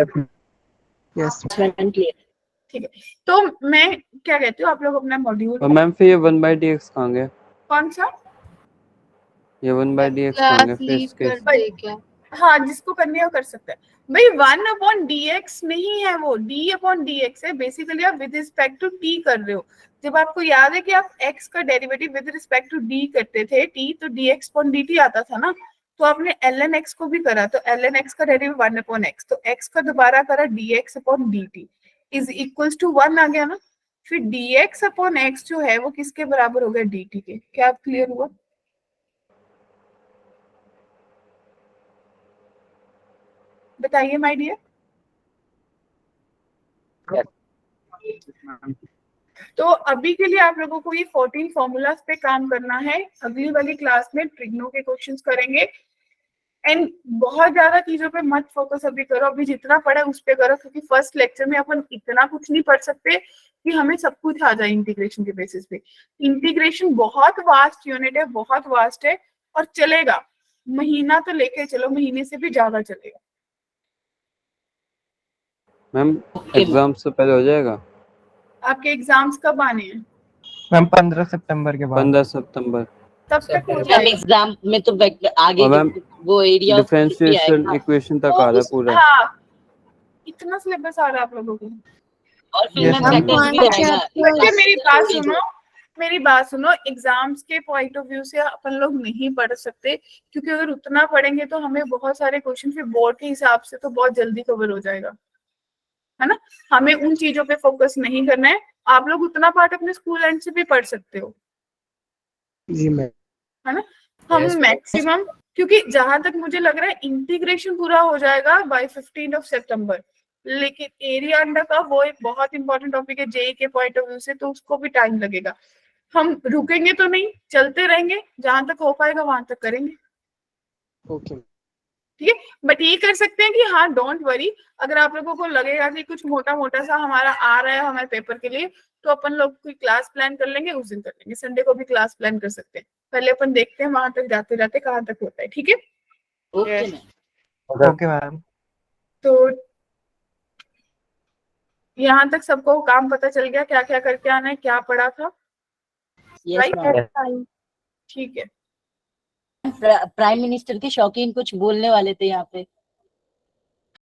Speaker 10: Yes
Speaker 4: ma'am clear.
Speaker 1: ठीक है, तो मैं क्या कहती हूँ, आप लोग अपना मॉड्यूल
Speaker 8: और मैम फिर ये 1/dx कहाँ गया?
Speaker 1: कौन सा,
Speaker 8: ये 1/dx कहाँ
Speaker 6: क्लास
Speaker 8: गया फिर
Speaker 6: लीव
Speaker 8: इसके?
Speaker 6: कर दे क्या?
Speaker 1: हाँ जिसको करनी है वो कर सकता है भाई। 1/dx नहीं है वो, d/dx है। बेसिकली आप विद रिस्पेक्ट टू t कर रहे हो। जब आपको याद है कि आप x का derivative with respect to d करते थे t, तो dx/dt आता था ना, तो आपने ln x को भी करा, तो ln x का डेरिवेटिव 1/x, तो x का दोबारा करा dx/dt इज इक्वल्स टू 1 आ गया ना। फिर dx/x जो है वो किसके बराबर हो गया, dt के। क्या आप क्लियर हुआ? बताइए माय डियर। तो अभी के लिए आप लोगों को ये 14 फॉर्मूलाज पे काम करना है। अगली वाली क्लास में ट्रिग्नो के क्वेश्चंस करेंगे। एंड बहुत ज्यादा चीजों पे मत फोकस अभी करो, अभी जितना पढ़ा है उस पे करो, क्योंकि फर्स्ट लेक्चर में अपन इतना कुछ नहीं पढ़ सकते कि हमें सब कुछ आ जाए इंटीग्रेशन के बेसिस पे। इंटीग्रेशन बहुत वास्ट यूनिट है, बहुत वास्ट है, और चलेगा महीना तो लेके चलो, महीने से भी ज्यादा चलेगा।
Speaker 8: मैम एग्जाम से पहले हो जाएगा?
Speaker 1: आपके एग्जाम्स कब आने हैं?
Speaker 5: मैम 15 सितंबर के बाद।
Speaker 8: 15 सितंबर।
Speaker 1: तब तक हो
Speaker 4: मैम
Speaker 1: जाएगा।
Speaker 4: एग्जाम में तो आगे
Speaker 8: और मैम
Speaker 4: वो एरिया
Speaker 8: डिफरेंशिएशन इक्वेशन तक आ रहा है पूरा।
Speaker 1: हाँ, इतना सिलेबस आ रहा है आप लोगों को।
Speaker 4: और फिर
Speaker 5: Yes,
Speaker 4: मैम
Speaker 5: ma'am.
Speaker 4: वेक्टर्स भी आएगा।
Speaker 1: बच्चे मेरी बात सुनो, एग्जाम्स के पॉइंट ऑफ व्यू से अपन लोग नहीं पढ़ सकते, क्योंकि अगर उतना पढ़ेंगे तो हमें बहुत सारे क्वेश्चन फिर बोर्ड के हिसाब से तो बहुत जल्दी कवर हो जाएगा, है ना। हमें उन चीजों पे फोकस नहीं करना है। आप लोग उतना पार्ट अपने स्कूल एंड से भी पढ़ सकते हो,
Speaker 10: जी मैम।
Speaker 1: है ना। हम मैक्सिमम, क्योंकि जहां तक मुझे लग रहा है इंटीग्रेशन पूरा हो जाएगा बाय 15 सितंबर, लेकिन एरिया अंडर का वो एक बहुत इंपॉर्टेंट टॉपिक है जेई के पॉइंट ऑफ व्यू से, तो उसको भी टाइम लगेगा। हम रुकेंगे तो नहीं, चलते रहेंगे, जहां तक हो पाएगा वहां तक करेंगे।
Speaker 10: ओके।
Speaker 1: ठीक है। बट ये कर सकते हैं कि हाँ डोंट वरी, अगर आप लोगों को लगेगा कि कुछ मोटा मोटा सा हमारा आ रहा है हमारे पेपर के लिए, तो अपन लोग कोई क्लास प्लान कर लेंगे, उस दिन कर लेंगे, संडे को भी क्लास प्लान कर सकते हैं। पहले अपन देखते हैं वहां तक जाते जाते कहाँ तक होता है, ठीक है।
Speaker 4: Okay ma'am.
Speaker 5: Okay ma'am.
Speaker 1: तो यहाँ तक सबको काम पता चल गया, क्या क्या करके आना है, क्या पढ़ा था,
Speaker 4: यस
Speaker 1: राइट?
Speaker 4: मैम।
Speaker 1: ठीक है।
Speaker 4: प्राइम मिनिस्टर के शौकीन कुछ बोलने वाले थे यहाँ पे।